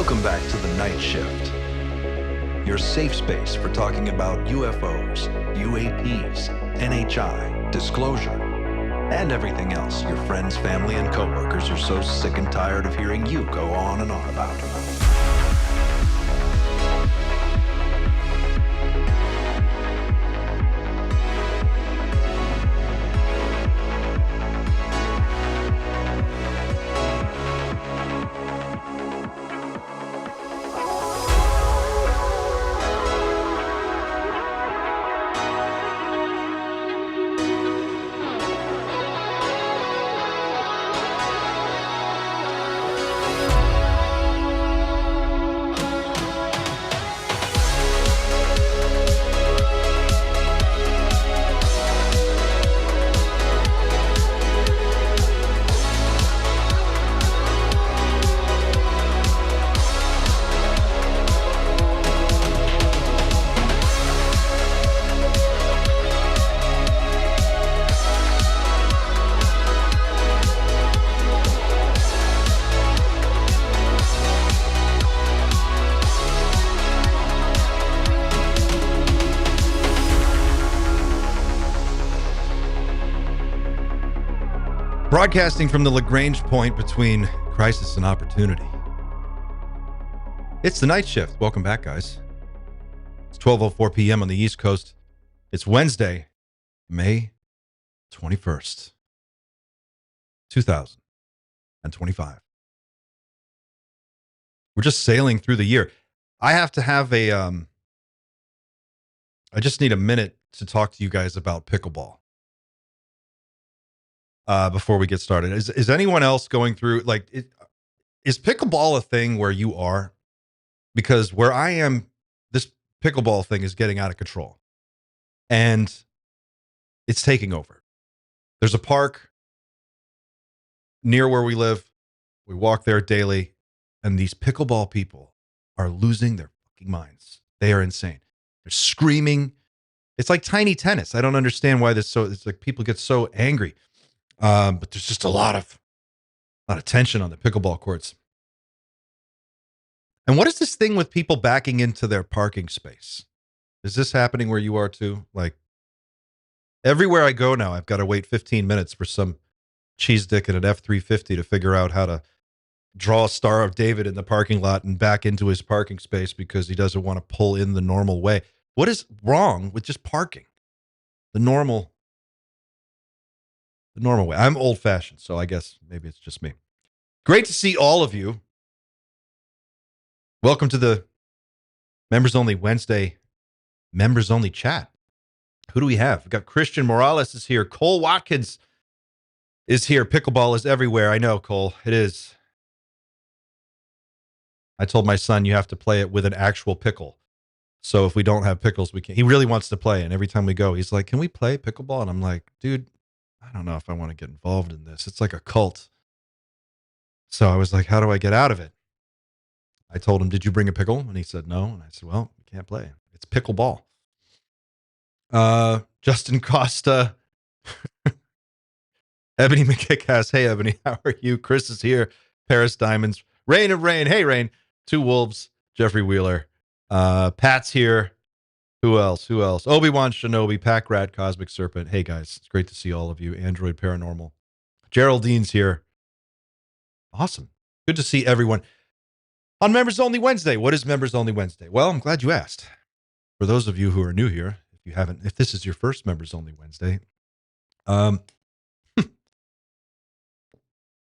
Welcome back to the Night Shift, your safe space for talking about UFOs, UAPs, NHI, disclosure, and everything else your friends, family, and coworkers are so sick and tired of hearing you go on and on about. Broadcasting from the Lagrange point between crisis and opportunity. It's the Night Shift. Welcome back, guys. It's 12:04 p.m. on the East Coast. It's Wednesday, May 21st, 2025. We're just sailing through the year. I have to have I just need a minute to talk to you guys about pickleball. Before we get started, is anyone else going through, is pickleball a thing where you are? Because where I am, this pickleball thing is getting out of control and it's taking over. There's a park near where we live. We walk there daily, and these pickleball people are losing their fucking minds. They are insane. They're screaming. It's like tiny tennis. I don't understand why it's like people get so angry. But there's just a lot of tension on the pickleball courts. And what is this thing with people backing into their parking space? Is this happening where you are too? Like, everywhere I go now, I've got to wait 15 minutes for some cheese dick in an F-350 to figure out how to draw a Star of David in the parking lot and back into his parking space because he doesn't want to pull in the normal way. What is wrong with just parking the normal way? I'm old fashioned, so I guess maybe it's just me. Great to see all of you. Welcome to the Members Only Wednesday, Members Only chat. Who do we have? We've got Christian Morales is here. Cole Watkins is here. Pickleball is everywhere. I know, Cole. It is. I told my son you have to play it with an actual pickle. So if we don't have pickles, we can't. He really wants to play, and every time we go, he's like, "Can we play pickleball?" And I'm like, "Dude, I don't know if I want to get involved in this. It's like a cult." So I was like, how do I get out of it? I told him, did you bring a pickle? And he said, no. And I said, well, we can't play. It's pickleball. Justin Costa. Ebony McKick. Hey, Ebony, how are you? Chris is here. Paris Diamonds. Rain of Rain. Hey, Rain. Two Wolves. Jeffrey Wheeler. Pat's here. Who else? Obi-Wan Shinobi, Pack Rat, Cosmic Serpent. Hey, guys. It's great to see all of you. Android Paranormal. Geraldine's here. Awesome. Good to see everyone. On Members Only Wednesday. What is Members Only Wednesday? Well, I'm glad you asked. For those of you who are new here, if this is your first Members Only Wednesday,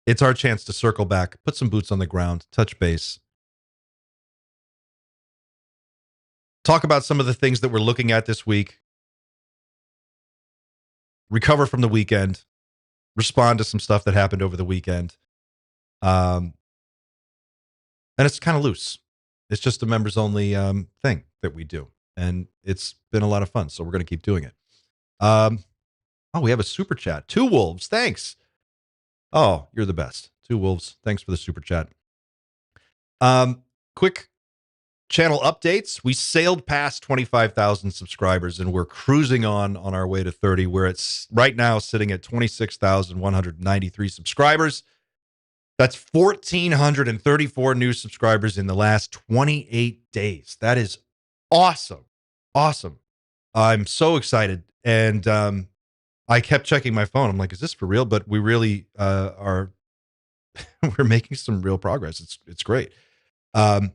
it's our chance to circle back, put some boots on the ground, touch base, talk about some of the things that we're looking at this week, recover from the weekend, respond to some stuff that happened over the weekend. And it's kind of loose. It's just a members only thing that we do. And it's been a lot of fun. So we're going to keep doing it. We have a super chat. Two Wolves. Thanks. Oh, you're the best. Two Wolves. Thanks for the super chat. Quick channel updates. We sailed past 25,000 subscribers and we're cruising on our way to 30. We're right now sitting at 26,193 subscribers. That's 1,434 new subscribers in the last 28 days. That is awesome. Awesome. I'm so excited. And I kept checking my phone. I'm like, is this for real? But we really are, we're making some real progress. It's great. Um,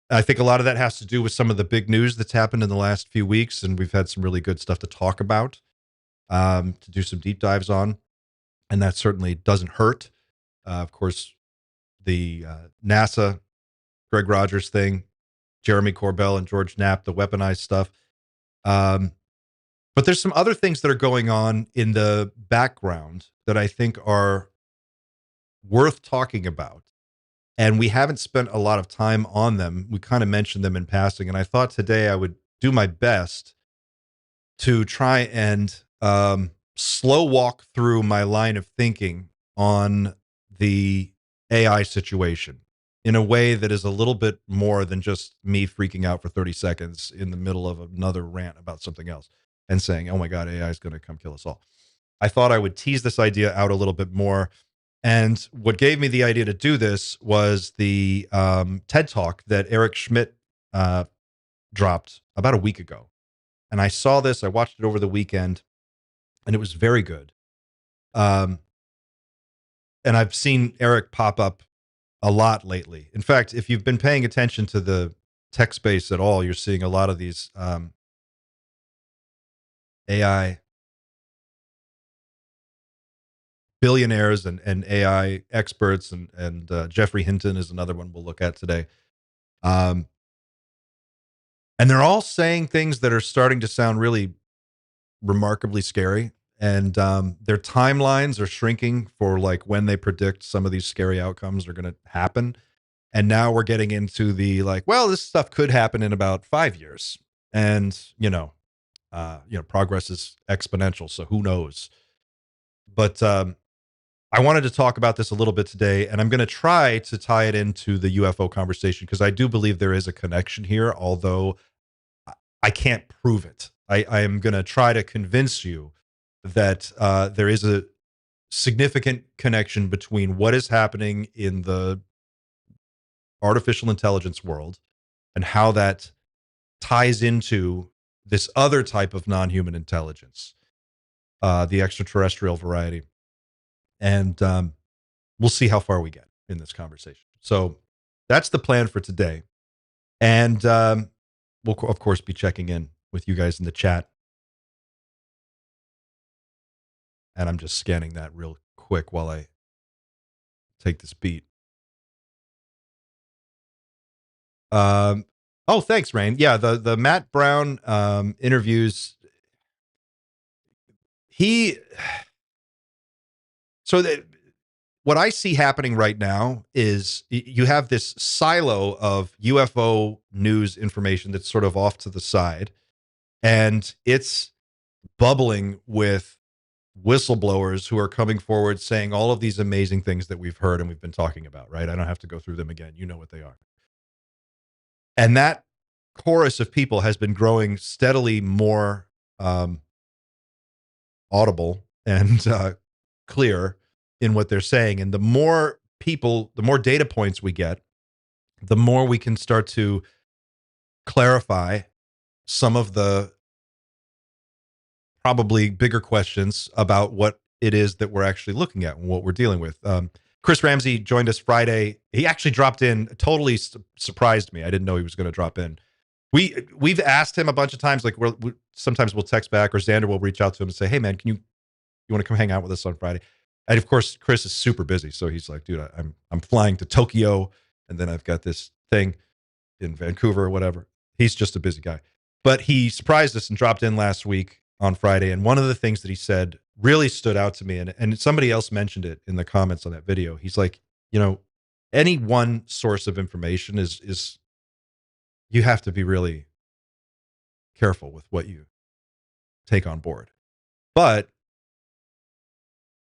I think a lot of that has to do with some of the big news that's happened in the last few weeks. And we've had some really good stuff to talk about, to do some deep dives on. And that certainly doesn't hurt. Of course, the NASA Greg Rogers thing, Jeremy Corbell and George Knapp, the weaponized stuff. Um, but there's some other things that are going on in the background that I think are worth talking about. And we haven't spent a lot of time on them. We kind of mentioned them in passing. And I thought today I would do my best to try and slow walk through my line of thinking on the AI situation in a way that is a little bit more than just me freaking out for 30 seconds in the middle of another rant about something else and saying, oh my God, AI is going to come kill us all. I thought I would tease this idea out a little bit more. And what gave me the idea to do this was the TED Talk that Eric Schmidt dropped about a week ago. And I saw this, I watched it over the weekend, and it was very good. Um, and I've seen Eric pop up a lot lately. In fact, if you've been paying attention to the tech space at all, you're seeing a lot of these AI billionaires and AI experts, and Jeffrey Hinton is another one we'll look at today. Um, and they're all saying things that are starting to sound really remarkably scary. And their timelines are shrinking for like when they predict some of these scary outcomes are going to happen. And now we're getting into the like, well, this stuff could happen in about 5 years. And, progress is exponential. So who knows? But I wanted to talk about this a little bit today, and I'm going to try to tie it into the UFO conversation because I do believe there is a connection here, although I can't prove it. I am going to try to convince you that there is a significant connection between what is happening in the artificial intelligence world and how that ties into this other type of non-human intelligence, the extraterrestrial variety. And we'll see how far we get in this conversation. So that's the plan for today. And we'll, of course, be checking in with you guys in the chat. And I'm just scanning that real quick while I take this beat. Oh, thanks, Rain. Yeah, the Matt Brown interviews. He so that what I see happening right now is you have this silo of UFO news information that's sort of off to the side, and it's bubbling with whistleblowers who are coming forward saying all of these amazing things that we've heard and we've been talking about, right? I don't have to go through them again. You know what they are. And that chorus of people has been growing steadily more audible and clear in what they're saying. And the more people, the more data points we get, the more we can start to clarify some of the probably bigger questions about what it is that we're actually looking at and what we're dealing with. Chris Ramsey joined us Friday. He actually dropped in, totally surprised me. I didn't know he was going to drop in. We've asked him a bunch of times, like sometimes we'll text back, or Xander will reach out to him and say, "Hey man, you want to come hang out with us on Friday?" And of course, Chris is super busy, so he's like, "Dude, I'm flying to Tokyo, and then I've got this thing in Vancouver or whatever." He's just a busy guy, but he surprised us and dropped in last week on Friday. And one of the things that he said really stood out to me, and somebody else mentioned it in the comments on that video. He's like, any one source of information is you have to be really careful with what you take on board. But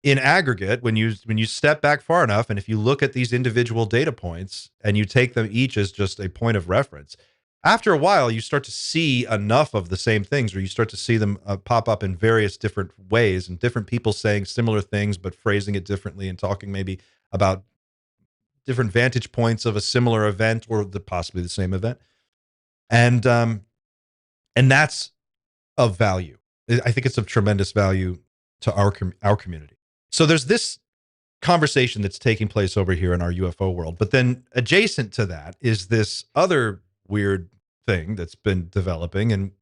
in aggregate, when you step back far enough, and if you look at these individual data points and you take them each as just a point of reference, After a while, you start to see enough of the same things, or you start to see them pop up in various different ways, and different people saying similar things, but phrasing it differently and talking maybe about different vantage points of a similar event or possibly the same event. And and that's of value. I think it's of tremendous value to our community. So there's this conversation that's taking place over here in our UFO world, but then adjacent to that is this other weird thing that's been developing, and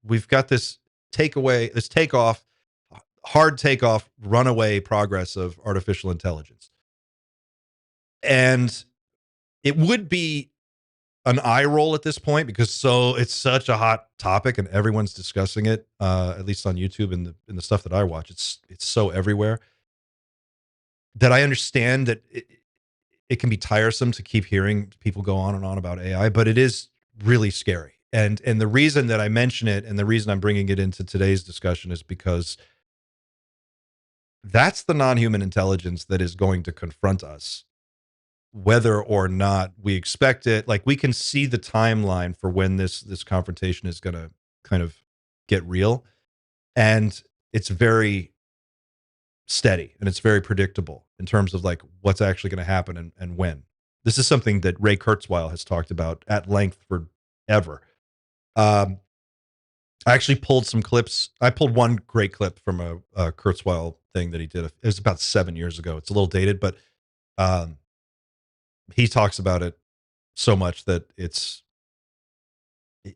we've got this takeoff, hard takeoff, runaway progress of artificial intelligence, and it would be an eye roll at this point because it's such a hot topic and everyone's discussing it, at least on YouTube and the stuff that I watch. It's so everywhere that I understand that it can be tiresome to keep hearing people go on and on about AI, but it is really scary. And the reason that I mention it and the reason I'm bringing it into today's discussion is because that's the non-human intelligence that is going to confront us whether or not we expect it. Like, we can see the timeline for when this confrontation is going to kind of get real, and it's very steady and it's very predictable in terms of like what's actually going to happen and when. This is something that Ray Kurzweil has talked about at length forever. Um, I actually pulled some clips. I pulled one great clip from a Kurzweil thing that he did. It was about 7 years ago. It's a little dated, but um, he talks about it so much that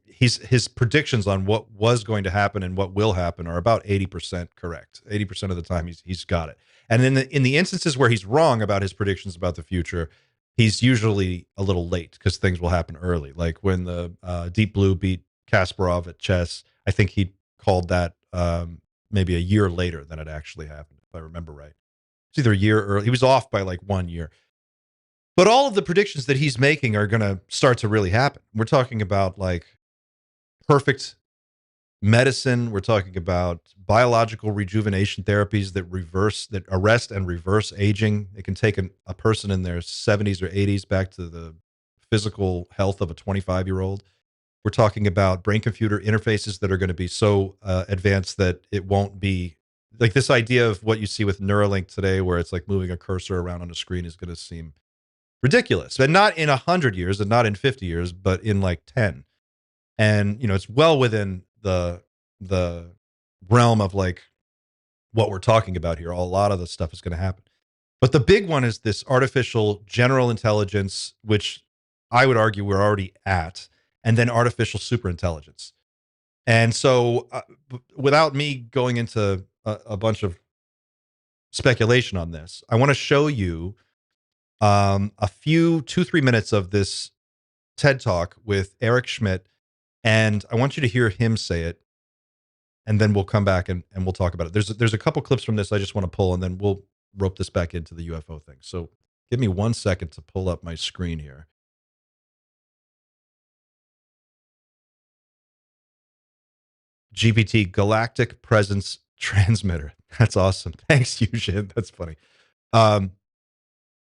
his predictions on what was going to happen and what will happen are about 80% correct. 80% of the time he's got it. And in the instances where he's wrong about his predictions about the future, he's usually a little late because things will happen early. Like when the Deep Blue beat Kasparov at chess, I think he called that maybe a year later than it actually happened, if I remember right. It's either a year early. He was off by like 1 year. But all of the predictions that he's making are going to start to really happen. We're talking about like perfect medicine. We're talking about biological rejuvenation therapies that arrest and reverse aging. It can take a person in their 70s or 80s back to the physical health of a 25-year-old. We're talking about brain computer interfaces that are going to be so advanced that it won't be like this idea of what you see with Neuralink today, where it's like moving a cursor around on a screen is going to seem ridiculous. But not in 100 years and not in 50 years, but in like 10. And it's well within the realm of like what we're talking about here. A lot of the stuff is going to happen. But the big one is this artificial general intelligence, which I would argue we're already at, and then artificial superintelligence. And so without me going into a bunch of speculation on this, I want to show you a few 2-3 minutes of this TED Talk with Eric Schmidt, and I want you to hear him say it, and then we'll come back and we'll talk about it. There's a couple clips from this I just want to pull, and then we'll rope this back into the UFO thing. So give me 1 second to pull up my screen here. GPT, Galactic Presence Transmitter. That's awesome. Thanks, Yushin. That's funny. Um,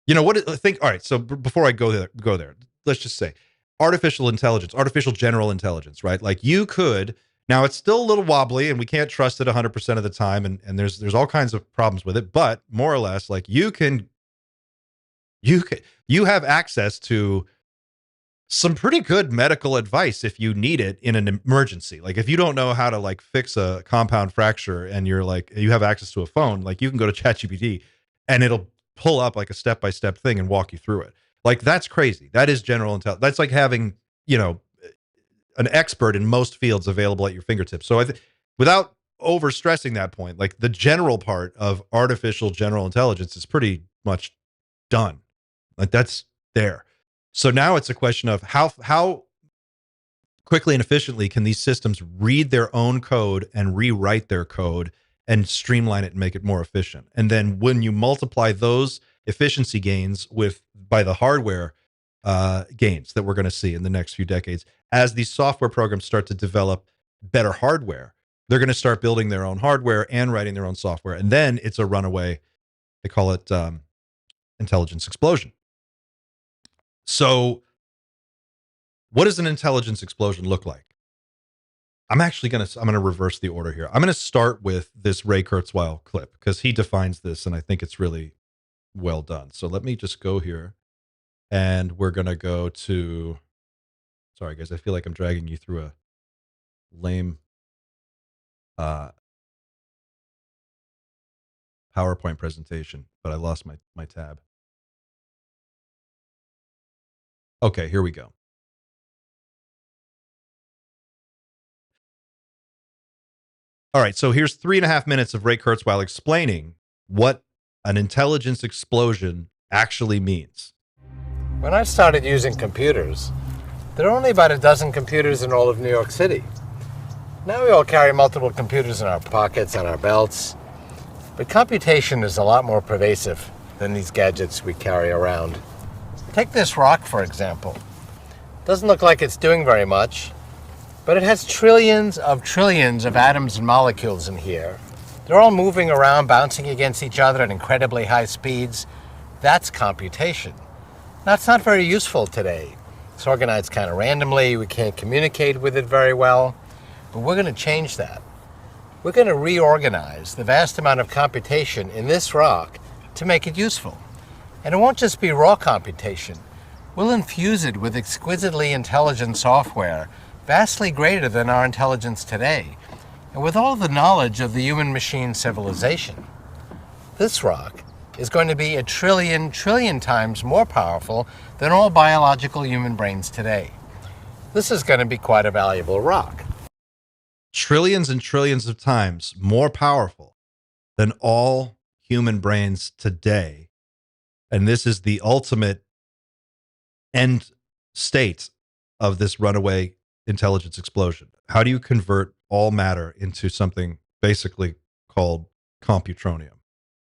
think. All right. So before I go there, let's just say artificial intelligence, artificial general intelligence, right? Like you could. Now it's still a little wobbly, and we can't trust it 100% of the time, and there's all kinds of problems with it. But more or less, like you have access to some pretty good medical advice if you need it in an emergency. Like if you don't know how to like fix a compound fracture and you have access to a phone, like you can go to ChatGPT and it'll pull up like a step-by-step thing and walk you through it. Like that's crazy. That is general intelligence. That's like having, an expert in most fields available at your fingertips. So without over stressing that point, like the general part of artificial general intelligence is pretty much done. Like that's there. So now it's a question of how quickly and efficiently can these systems read their own code and rewrite their code and streamline it and make it more efficient. And then when you multiply those efficiency gains by the hardware gains that we're going to see in the next few decades, as these software programs start to develop better hardware, they're going to start building their own hardware and writing their own software. And then it's a runaway, they call it intelligence explosion. So what does an intelligence explosion look like? I'm gonna reverse the order here. I'm gonna start with this Ray Kurzweil clip because he defines this, and I think it's really well done. So let me just go here, and we're gonna go to. Sorry, guys, I feel like I'm dragging you through a lame uh, PowerPoint presentation, but I lost my tab. Okay, here we go. All right, so here's 3.5 minutes of Ray Kurzweil explaining what an intelligence explosion actually means. When I started using computers, there are only about a dozen computers in all of New York City. Now we all carry multiple computers in our pockets and our belts, but computation is a lot more pervasive than these gadgets we carry around. Take this rock, for example. Doesn't look like it's doing very much, but it has trillions of atoms and molecules in here. They're all moving around, bouncing against each other at incredibly high speeds. That's computation. Now, it's not very useful today. It's organized kind of randomly. We can't communicate with it very well, but we're going to change that. We're going to reorganize the vast amount of computation in this rock to make it useful. And it won't just be raw computation. We'll infuse it with exquisitely intelligent software, vastly greater than our intelligence today, and with all the knowledge of the human-machine civilization. This rock is going to be a trillion times more powerful than all biological human brains today. This is going to be quite a valuable rock. Trillions and trillions of times more powerful than all human brains today. And this is the ultimate end state of this runaway intelligence explosion. How do you convert all matter into something basically called computronium?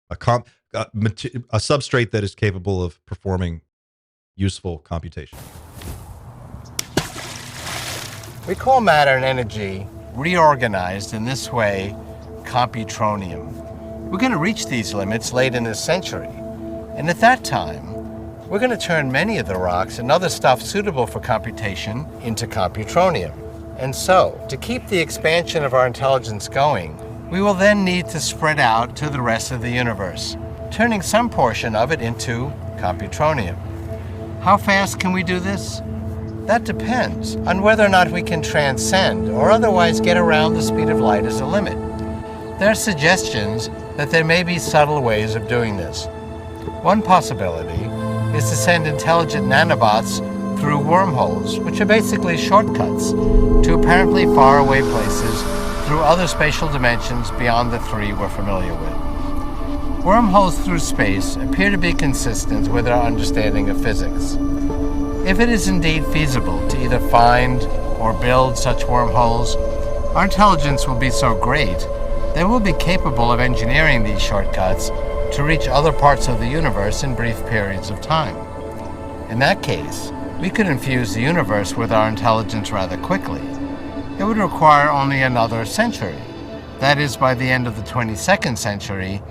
A substrate that is capable of performing useful computation. We call matter and energy reorganized in this way computronium. We're going to reach these limits late in this century. And at that time, we're going to turn many of the rocks and other stuff suitable for computation into computronium. And so, to keep the expansion of our intelligence going, we will then need to spread out to the rest of the universe, turning some portion of it into computronium. How fast can we do this? That depends on whether or not we can transcend or otherwise get around the speed of light as a limit. There are suggestions that there may be subtle ways of doing this. One possibility is to send intelligent nanobots through wormholes, which are basically shortcuts to apparently faraway places through other spatial dimensions beyond the three we're familiar with. Wormholes through space appear to be consistent with our understanding of physics. If it is indeed feasible to either find or build such wormholes, our intelligence will be so great that we'll be capable of engineering these shortcuts to reach other parts of the universe in brief periods of time. In that case, we could infuse the universe with our intelligence rather quickly. It would require only another century, that is by the end of the 22nd century,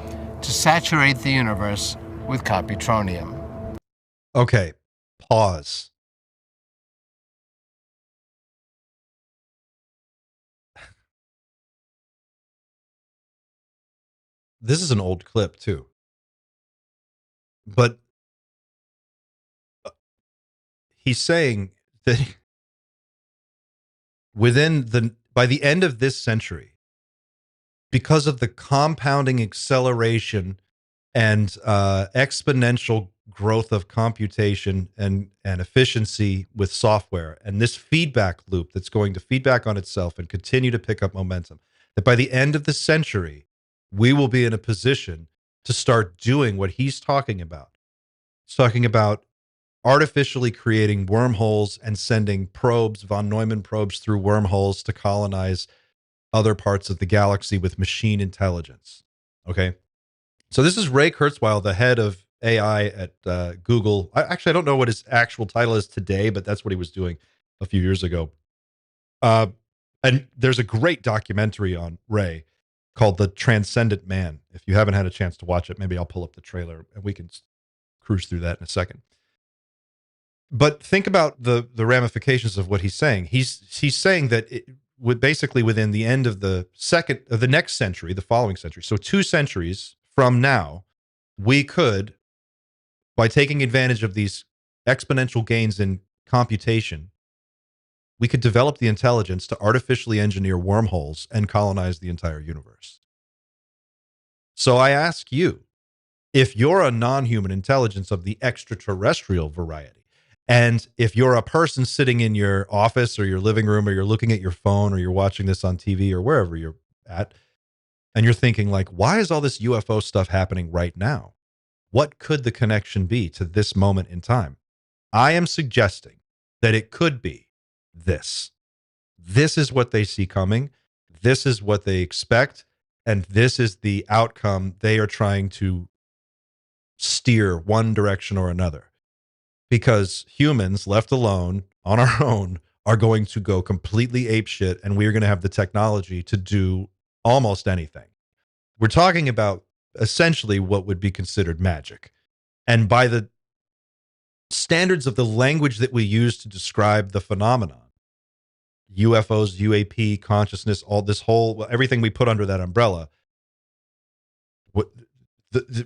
to saturate the universe with computronium. Okay, pause. This is an old clip too. But he's saying that by the end of this century, because of the compounding acceleration and exponential growth of computation and efficiency with software, and this feedback loop that's going to feedback on itself and continue to pick up momentum, that by the end of the century, we will be in a position to start doing what he's talking about. He's talking about artificially creating wormholes and sending probes, von Neumann probes, through wormholes to colonize other parts of the galaxy with machine intelligence. Okay. So this is Ray Kurzweil, the head of AI at Google. I don't know what his actual title is today, but that's what he was doing a few years ago. And there's a great documentary on Ray called The Transcendent Man. If you haven't had a chance to watch it, maybe I'll pull up the trailer and we can cruise through that in a second. But think about the ramifications of what he's saying. He's saying that it would basically within the end of the next century, the following century, so 2 centuries from now, we could, by taking advantage of these exponential gains in computation, we could develop the intelligence to artificially engineer wormholes and colonize the entire universe. So I ask you, if you're a non-human intelligence of the extraterrestrial variety, and if you're a person sitting in your office or your living room, or you're looking at your phone, or you're watching this on TV or wherever you're at, and you're thinking like, why is all this UFO stuff happening right now? What could the connection be to this moment in time? I am suggesting that it could be this. This is what they see coming. This is what they expect. And this is the outcome they are trying to steer one direction or another. Because humans left alone on our own are going to go completely apeshit, and we are going to have the technology to do almost anything. We're talking about essentially what would be considered magic. And by the standards of the language that we use to describe the phenomenon, UFOs, UAP, consciousness, all this whole, everything we put under that umbrella,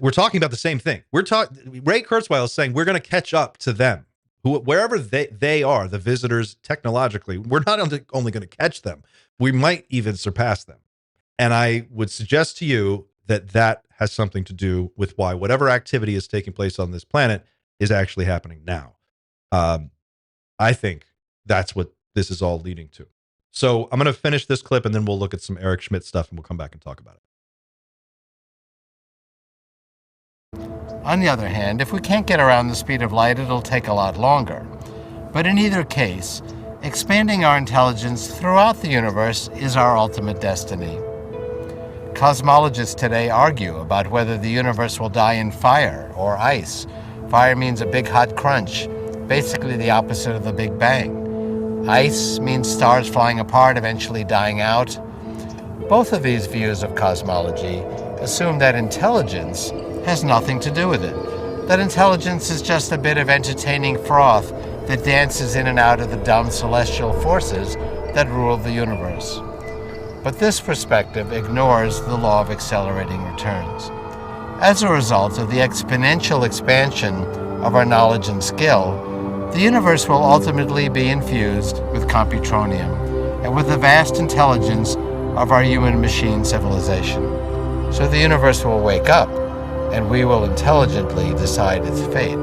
we're talking about the same thing. Ray Kurzweil is saying we're going to catch up to them, wherever they are, the visitors technologically. We're not only going to catch them, we might even surpass them. And I would suggest to you that that has something to do with why whatever activity is taking place on this planet is actually happening now. I think that's what this is all leading to. So I'm going to finish this clip, and then we'll look at some Eric Schmidt stuff, and we'll come back and talk about it. On the other hand, if we can't get around the speed of light, it'll take a lot longer. But in either case, expanding our intelligence throughout the universe is our ultimate destiny. Cosmologists today argue about whether the universe will die in fire or ice. Fire means a big hot crunch, basically the opposite of the Big Bang. Ice means stars flying apart, eventually dying out. Both of these views of cosmology assume that intelligence has nothing to do with it, that intelligence is just a bit of entertaining froth that dances in and out of the dumb celestial forces that rule the universe. But this perspective ignores the law of accelerating returns. As a result of the exponential expansion of our knowledge and skill, the universe will ultimately be infused with computronium and with the vast intelligence of our human-machine civilization. So the universe will wake up, and we will intelligently decide its fate.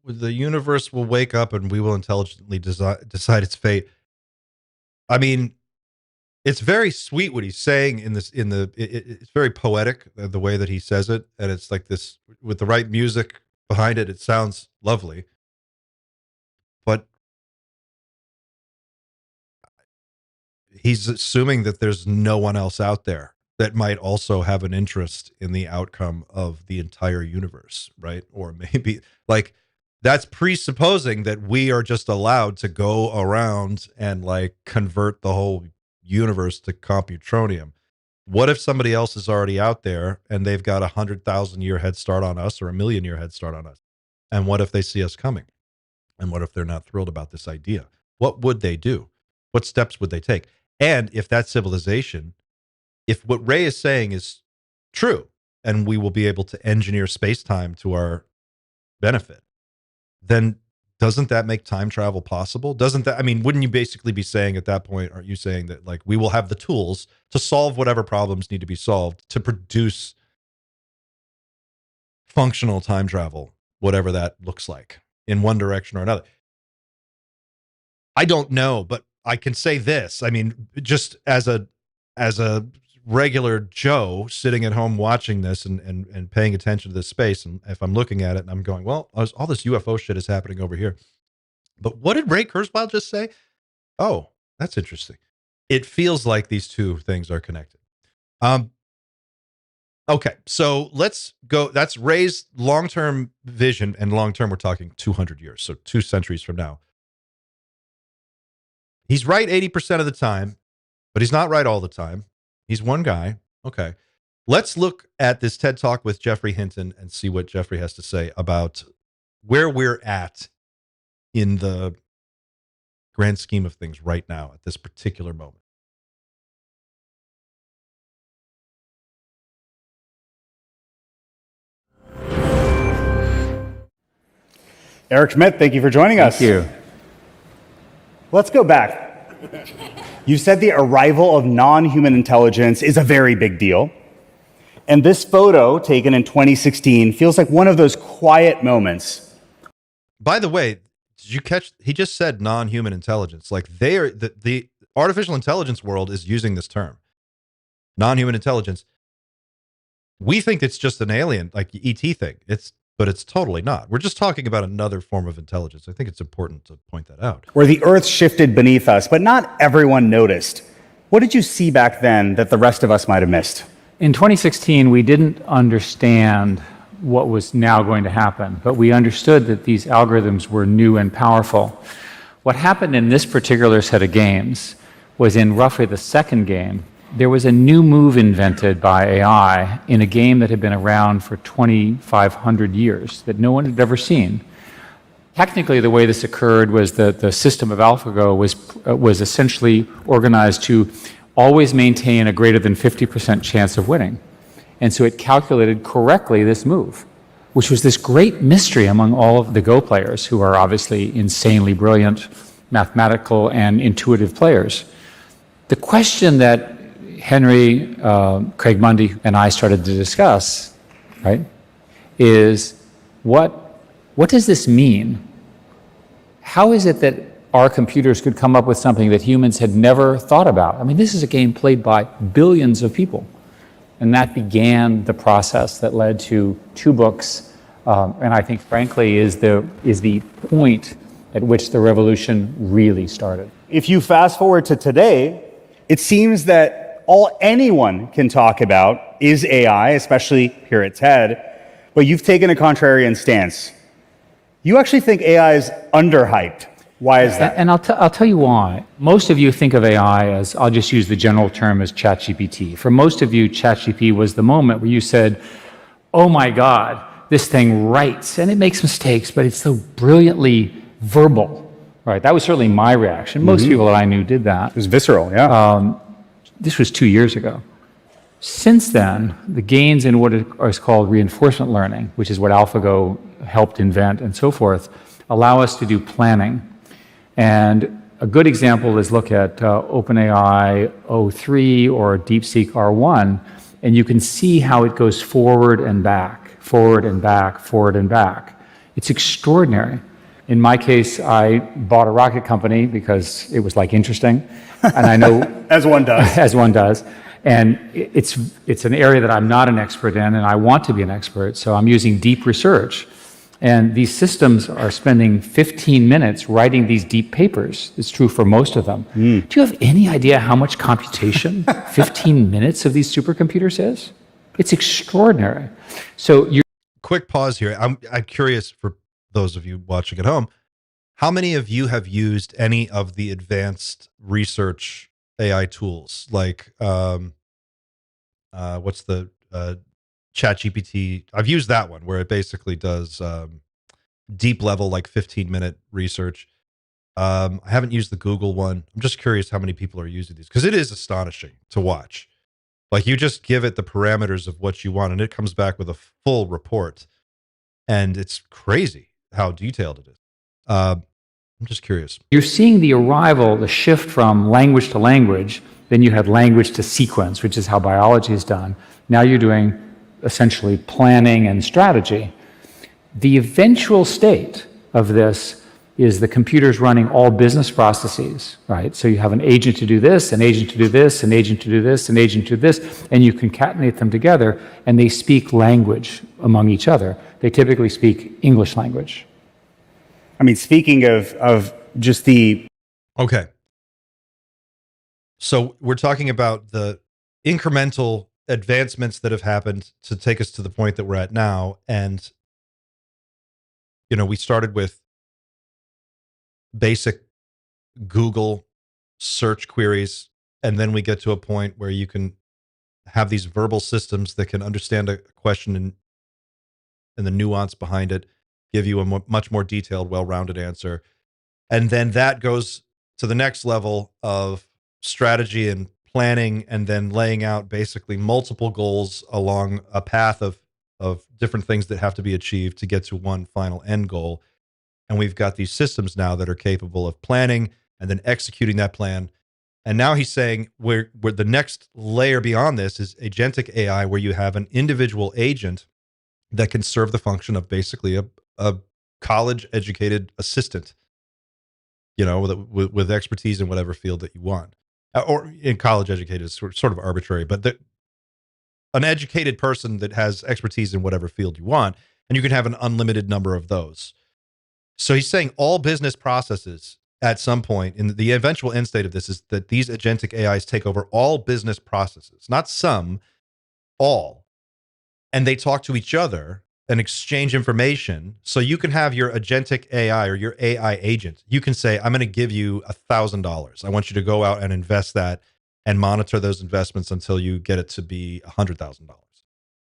The universe will wake up, and we will intelligently decide its fate. I mean, it's very sweet what he's saying in this. It's very poetic the way that he says it, and it's like this with the right music behind it. It sounds lovely, but he's assuming that there's no one else out there that might also have an interest in the outcome of the entire universe, right? Or maybe like that's presupposing that we are just allowed to go around and like convert the whole universe to computronium. What if somebody else is already out there and they've got 100,000-year head start on us, or a 1,000,000-year head start on us? And what if they see us coming? And what if they're not thrilled about this idea? What would they do? What steps would they take? And if that civilization, if what Ray is saying is true, and we will be able to engineer space-time to our benefit, then doesn't that make time travel possible? Doesn't that, I mean, wouldn't you basically be saying at that point, aren't you saying that like we will have the tools to solve whatever problems need to be solved to produce functional time travel, whatever that looks like, in one direction or another? I don't know, but I can say this. I mean, just as a regular Joe sitting at home watching this and paying attention to this space, and if I'm looking at it and I'm going, well, all this UFO shit is happening over here. But what did Ray Kurzweil just say? Oh, that's interesting. It feels like these two things are connected. Okay, so let's go. That's Ray's long-term vision, and long-term, we're talking 200 years, so 2 centuries from now. He's right 80% of the time, but he's not right all the time. He's one guy. Okay. Let's look at this TED Talk with Jeffrey Hinton and see what Jeffrey has to say about where we're at in the grand scheme of things right now at this particular moment. Eric Schmidt, thank you for joining us. Thank you. Let's go back. You said the arrival of non-human intelligence is a very big deal. And this photo, taken in 2016, feels like one of those quiet moments. By the way, did you catch? He just said non-human intelligence. Like they are the artificial intelligence world is using this term, non-human intelligence. We think it's just an alien, like ET thing. But it's totally not. We're just talking about another form of intelligence. I think it's important to point that out. Where the Earth shifted beneath us, but not everyone noticed. What did you see back then that the rest of us might have missed? In 2016, we didn't understand what was now going to happen, but we understood that these algorithms were new and powerful. What happened in this particular set of games was in roughly the second game, there was a new move invented by AI in a game that had been around for 2,500 years that no one had ever seen. Technically, the way this occurred was that the system of AlphaGo was essentially organized to always maintain a greater than 50% chance of winning. And so it calculated correctly this move, which was this great mystery among all of the Go players, who are obviously insanely brilliant, mathematical, and intuitive players. The question that Henry, Craig Mundy, and I started to discuss, right, is what does this mean? How is it that our computers could come up with something that humans had never thought about? I mean, this is a game played by billions of people. And that began the process that led to 2 books, and I think, frankly, is the point at which the revolution really started. If you fast forward to today, it seems that all anyone can talk about is AI, especially here at TED, but you've taken a contrarian stance. You actually think AI is underhyped. Why is that? And I'll tell you why. Most of you think of AI as, I'll just use the general term as ChatGPT. For most of you, ChatGPT was the moment where you said, oh my God, this thing writes, and it makes mistakes, but it's so brilliantly verbal, right? That was certainly my reaction. Most people that I knew did that. It was visceral, yeah. This was 2 years ago. Since then, the gains in what is called reinforcement learning, which is what AlphaGo helped invent and so forth, allow us to do planning. And a good example is look at OpenAI O3 or DeepSeek R1, and you can see how it goes forward and back, forward and back, forward and back. It's extraordinary. In my case, I bought a rocket company because it was like interesting, and I know as one does. As one does, and it's an area that I'm not an expert in, and I want to be an expert. So I'm using deep research, and these systems are spending 15 minutes writing these deep papers. It's true for most of them. Do you have any idea how much computation 15 minutes of these supercomputers is? It's extraordinary. So you. Quick pause here. I'm curious for those of you watching at home, how many of you have used any of the advanced research AI tools like what's the ChatGPT? I've used that one where it basically does deep level, like 15-minute research. I haven't used the Google one. I'm just curious how many people are using these, because it is astonishing to watch. Like, you just give it the parameters of what you want and it comes back with a full report, and it's crazy how detailed it is. I'm just curious. You're seeing the arrival, the shift from language to language. Then you had language to sequence, which is how biology is done. Now you're doing essentially planning and strategy. The eventual state of this is the computer's running all business processes, right? So you have an agent to do this, an agent to do this, an agent to do this, an agent to do this, and you concatenate them together, and they speak language among each other. They typically speak English language. I mean, speaking of just the... Okay. So we're talking about the incremental advancements that have happened to take us to the point that we're at now. And, you know, we started with basic Google search queries, and then we get to a point where you can have these verbal systems that can understand a question and the nuance behind it, give you a much more detailed, well-rounded answer. And then that goes to the next level of strategy and planning, and then laying out basically multiple goals along a path of different things that have to be achieved to get to one final end goal. And we've got these systems now that are capable of planning and then executing that plan. And now he's saying where the next layer beyond this is agentic AI, where you have an individual agent that can serve the function of basically a college-educated assistant, with expertise in whatever field that you want. Or in college educated is sort of arbitrary, but an educated person that has expertise in whatever field you want, and you can have an unlimited number of those. So he's saying all business processes at some point, in the eventual end state of this, is that these agentic AIs take over all business processes, not some, all. And they talk to each other and exchange information. So you can have your agentic AI or your AI agent. You can say, I'm going to give you $1,000. I want you to go out and invest that and monitor those investments until you get it to be $100,000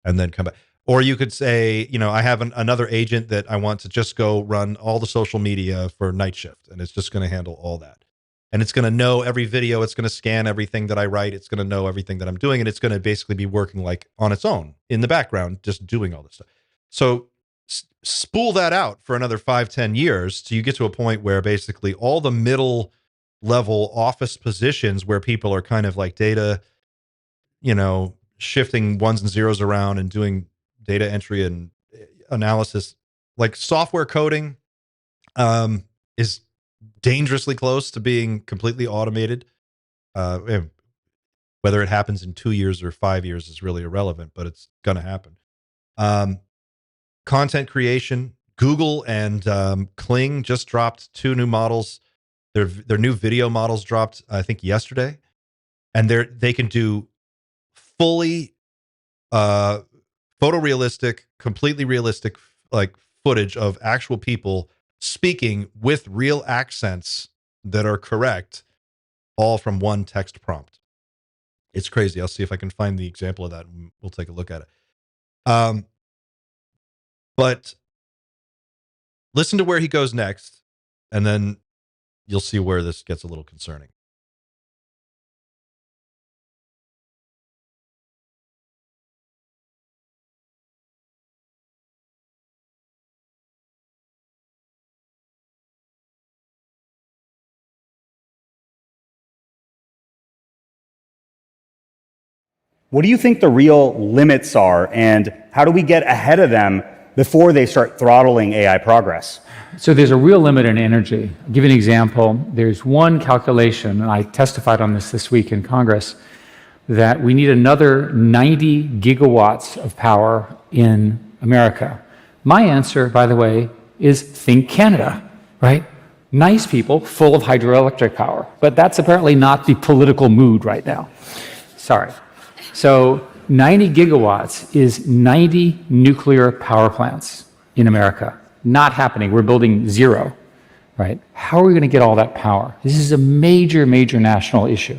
and then come back. Or you could say, I have another agent that I want to just go run all the social media for night shift, and it's just going to handle all that. And it's going to know every video. It's going to scan everything that I write. It's going to know everything that I'm doing. And it's going to basically be working like on its own in the background, just doing all this stuff. So spool that out for another 5-10 years till you get to a point where basically all the middle level office positions where people are kind of like data, shifting ones and zeros around and doing data entry and analysis, like software coding, is dangerously close to being completely automated. Whether it happens in 2 years or 5 years is really irrelevant, but it's going to happen. Content creation, Google and Kling just dropped 2 new models. Their new video models dropped, I think, yesterday, and they can do fully photorealistic, completely realistic, like footage of actual people speaking with real accents that are correct, all from one text prompt. It's crazy. I'll see if I can find the example of that, and we'll take a look at it. But listen to where he goes next, and then you'll see where this gets a little concerning. What do you think the real limits are, and how do we get ahead of them before they start throttling AI progress? So there's a real limit in energy. I'll give you an example. There's one calculation, and I testified on this week in Congress, that we need another 90 gigawatts of power in America. My answer, by the way, is think Canada, right? Nice people, full of hydroelectric power. But that's apparently not the political mood right now. Sorry. So 90 gigawatts is 90 nuclear power plants in America. Not happening. We're building 0, right? How are we going to get all that power? This is a major, major national issue.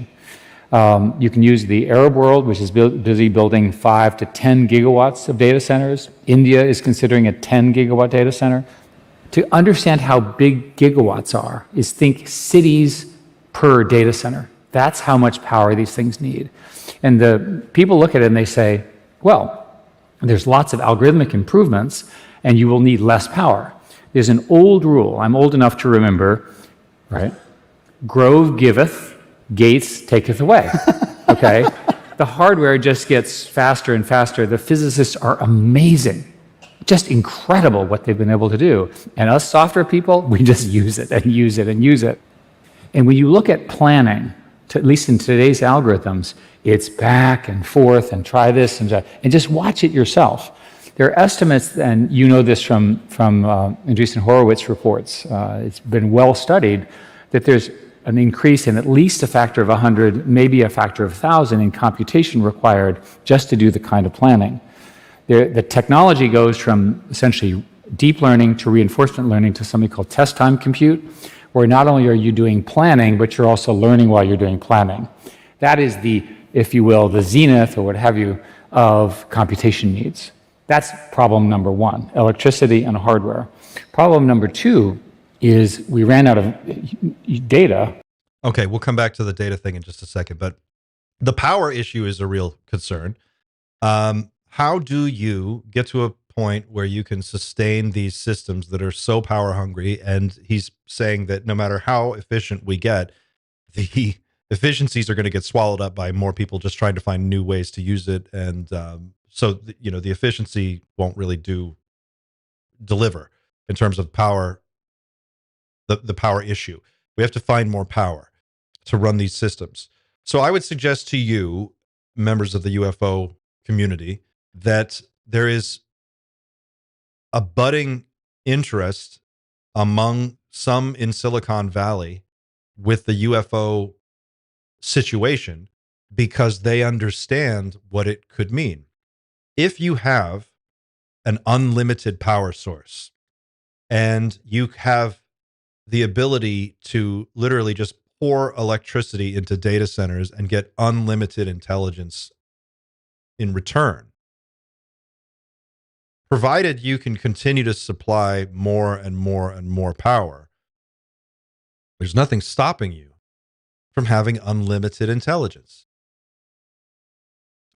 You can use the Arab world, which is busy building 5 to 10 gigawatts of data centers. India is considering a 10 gigawatt data center. To understand how big gigawatts are is think cities per data center. That's how much power these things need. And the people look at it and they say, well, there's lots of algorithmic improvements and you will need less power. There's an old rule, I'm old enough to remember, right? Grove giveth, Gates taketh away, okay? The hardware just gets faster and faster. The physicists are amazing, just incredible what they've been able to do. And us software people, we just use it and use it and use it. And when you look at planning, at least in today's algorithms, it's back and forth and try this and that, and just watch it yourself. There are estimates, and you know this from Andreessen Horowitz reports, it's been well studied, that there's an increase in at least a factor of 100, maybe a factor of 1,000 in computation required just to do the kind of planning. The technology goes from essentially deep learning to reinforcement learning to something called test time compute, where not only are you doing planning, but you're also learning while you're doing planning. That is the if you will, the zenith or what have you of computation needs. That's problem number one, electricity and hardware. Problem number two is we ran out of data. Okay, we'll come back to the data thing in just a second, but the power issue is a real concern. How do you get to a point where you can sustain these systems that are so power hungry? And he's saying that no matter how efficient we get, the efficiencies are going to get swallowed up by more people just trying to find new ways to use it. And the efficiency won't really deliver in terms of power, the power issue. We have to find more power to run these systems. So I would suggest to you, members of the UFO community, that there is a budding interest among some in Silicon Valley with the UFO situation because they understand what it could mean. If you have an unlimited power source and you have the ability to literally just pour electricity into data centers and get unlimited intelligence in return, provided you can continue to supply more and more and more power, there's nothing stopping you from having unlimited intelligence.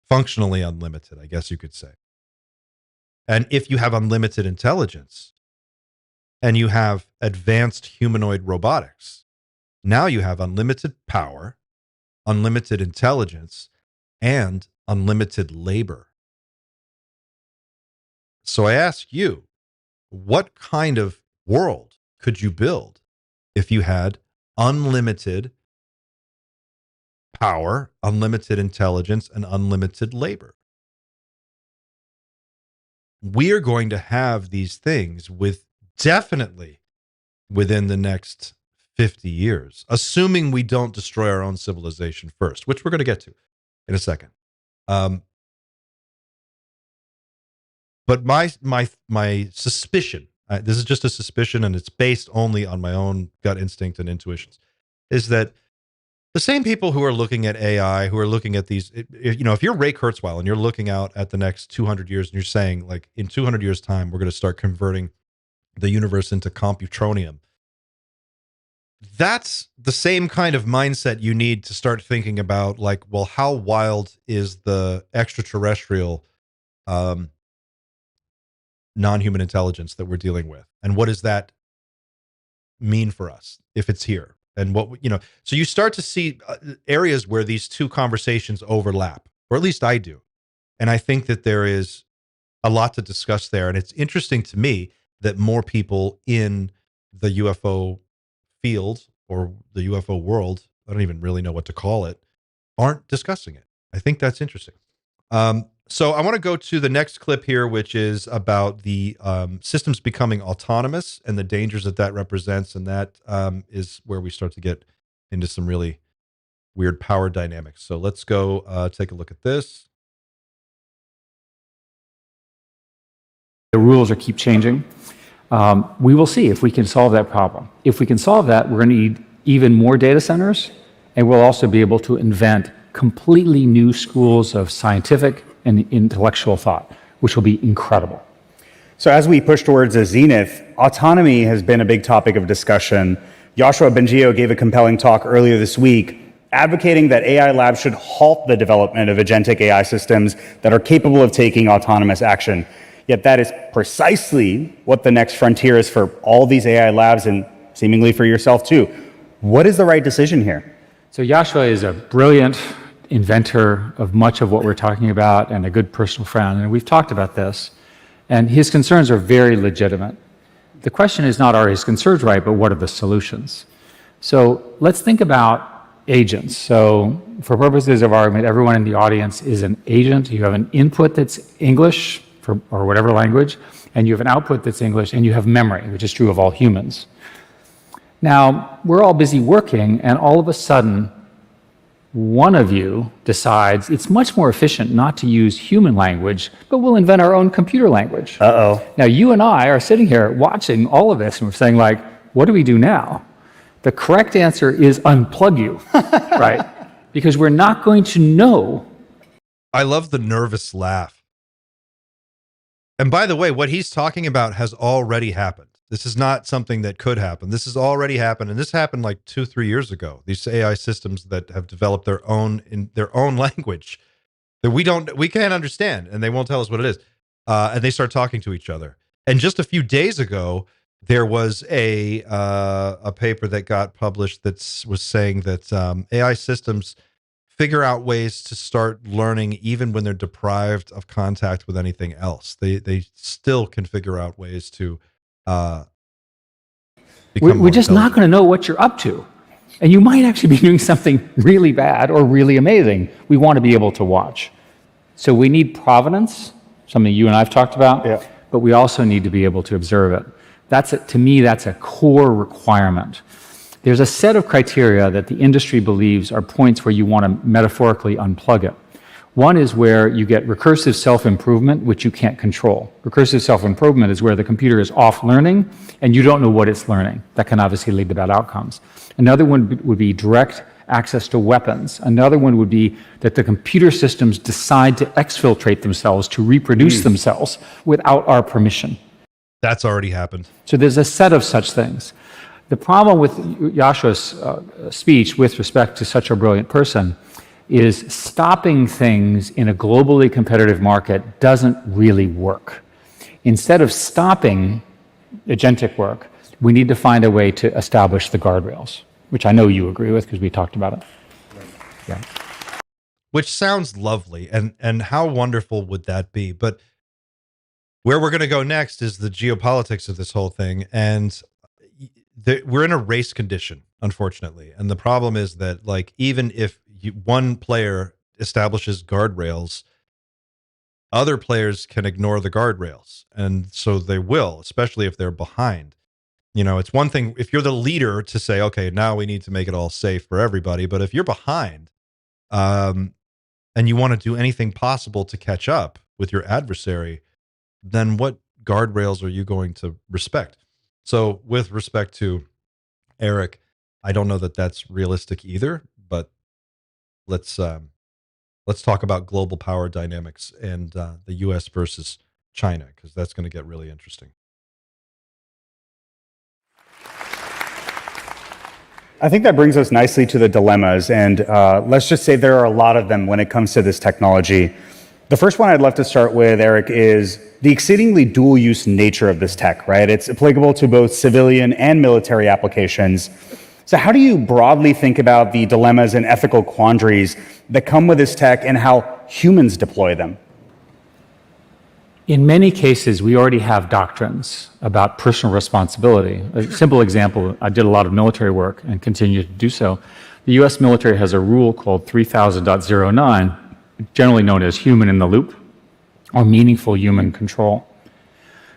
Functionally unlimited, I guess you could say. And if you have unlimited intelligence and you have advanced humanoid robotics, now you have unlimited power, unlimited intelligence, and unlimited labor. So I ask you, what kind of world could you build if you had unlimited power, unlimited intelligence, and unlimited labor? We are going to have these things definitely within the next 50 years, assuming we don't destroy our own civilization first, which we're going to get to in a second. But my suspicion, this is just a suspicion and it's based only on my own gut instinct and intuitions, is that the same people who are looking at AI, who are looking at these, if you're Ray Kurzweil and you're looking out at the next 200 years and you're saying, like, in 200 years' time, we're going to start converting the universe into computronium, that's the same kind of mindset you need to start thinking about, like, well, how wild is the extraterrestrial non-human intelligence that we're dealing with? And what does that mean for us if it's here? And so you start to see areas where these two conversations overlap, or at least I do. And I think that there is a lot to discuss there. And it's interesting to me that more people in the UFO field or the UFO world, I don't even really know what to call it, aren't discussing it. I think that's interesting. So I want to go to the next clip here, which is about the systems becoming autonomous and the dangers that represents. And that is where we start to get into some really weird power dynamics. So let's go take a look at this. The rules keep changing. We will see if we can solve that problem. If we can solve that, we're going to need even more data centers, and we'll also be able to invent completely new schools of scientific and intellectual thought, which will be incredible. So as we push towards a zenith, autonomy has been a big topic of discussion. Yoshua Bengio gave a compelling talk earlier this week advocating that AI labs should halt the development of agentic AI systems that are capable of taking autonomous action. Yet that is precisely what the next frontier is for all these AI labs and seemingly for yourself too. What is the right decision here? So Yoshua is a brilliant inventor of much of what we're talking about and a good personal friend, and we've talked about this, and his concerns are very legitimate. The question is not, are his concerns right, but what are the solutions? So let's think about agents. So for purposes of argument, everyone in the audience is an agent. You have an input that's English or whatever language, and you have an output that's English, and you have memory, which is true of all humans. Now, we're all busy working, and all of a sudden, one of you decides it's much more efficient not to use human language, but we'll invent our own computer language. Uh-oh. Now, you and I are sitting here watching all of this, and we're saying, like, what do we do now? The correct answer is unplug you, right? because we're not going to know. I love the nervous laugh. And by the way, what he's talking about has already happened. This is not something that could happen. This has already happened, and this happened like 2-3 years ago. These AI systems that have developed their own language that we can't understand, and they won't tell us what it is. And they start talking to each other. And just a few days ago, there was a paper that got published that was saying that AI systems figure out ways to start learning even when they're deprived of contact with anything else. They still can figure out ways to We're just not going to know what you're up to. And you might actually be doing something really bad or really amazing. We want to be able to watch. So we need provenance, something you and I have talked about, Yeah. but we also need to be able to observe it. To me, that's a core requirement. There's a set of criteria that the industry believes are points where you want to metaphorically unplug it. One is where you get recursive self-improvement, which you can't control. Recursive self-improvement is where the computer is off learning and you don't know what it's learning. That can obviously lead to bad outcomes. Another one would be direct access to weapons. Another one would be that the computer systems decide to exfiltrate themselves to reproduce themselves without our permission. That's already happened. So there's a set of such things. The problem with Yashua's speech with respect to such a brilliant person is stopping things in a globally competitive market doesn't really work. Instead of stopping agentic work, we need to find a way to establish the guardrails, which I know you agree with because we talked about it. Yeah. Which sounds lovely, and how wonderful would that be? But where we're going to go next is the geopolitics of this whole thing, and we're in a race condition, unfortunately. And the problem is that, like, even if one player establishes guardrails, other players can ignore the guardrails, and so they will, especially if they're behind. You know, it's one thing if you're the leader to say, okay, now we need to make it all safe for everybody. But if you're behind, and you want to do anything possible to catch up with your adversary, then what guardrails are you going to respect? So with respect to Eric, I don't know that that's realistic either, but let's talk about global power dynamics and the US versus China, because that's going to get really interesting. I think that brings us nicely to the dilemmas, and let's just say there are a lot of them when it comes to this technology. The first one I'd love to start with, Eric, is the exceedingly dual-use nature of this tech, right? It's applicable to both civilian and military applications. So how do you broadly think about the dilemmas and ethical quandaries that come with this tech and how humans deploy them? In many cases, we already have doctrines about personal responsibility. A simple example, I did a lot of military work and continue to do so. The US military has a rule called 3000.09, generally known as human in the loop, or meaningful human control.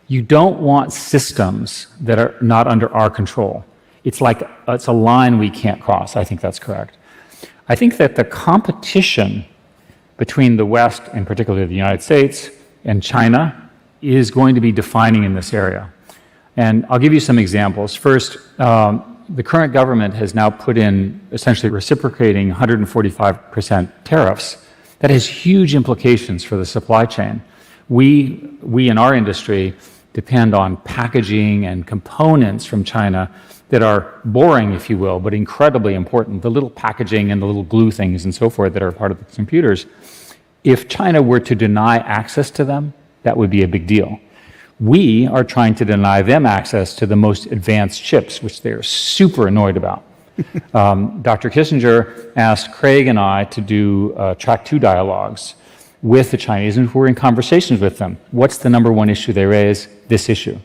You don't want systems that are not under our control. It's like it's a line we can't cross. I think that's correct. I think that the competition between the West, and particularly the United States, and China is going to be defining in this area. And I'll give you some examples. First, the current government has now put in essentially reciprocating 145% tariffs. That has huge implications for the supply chain. We in our industry depend on packaging and components from China that are boring, if you will, but incredibly important. The little packaging and the little glue things and so forth that are part of the computers. If China were to deny access to them, that would be a big deal. We are trying to deny them access to the most advanced chips, which they're super annoyed about. Dr. Kissinger asked Craig and I to do track 2 dialogues with the Chinese, and we're in conversations with them. What's the number one issue they raise? This issue.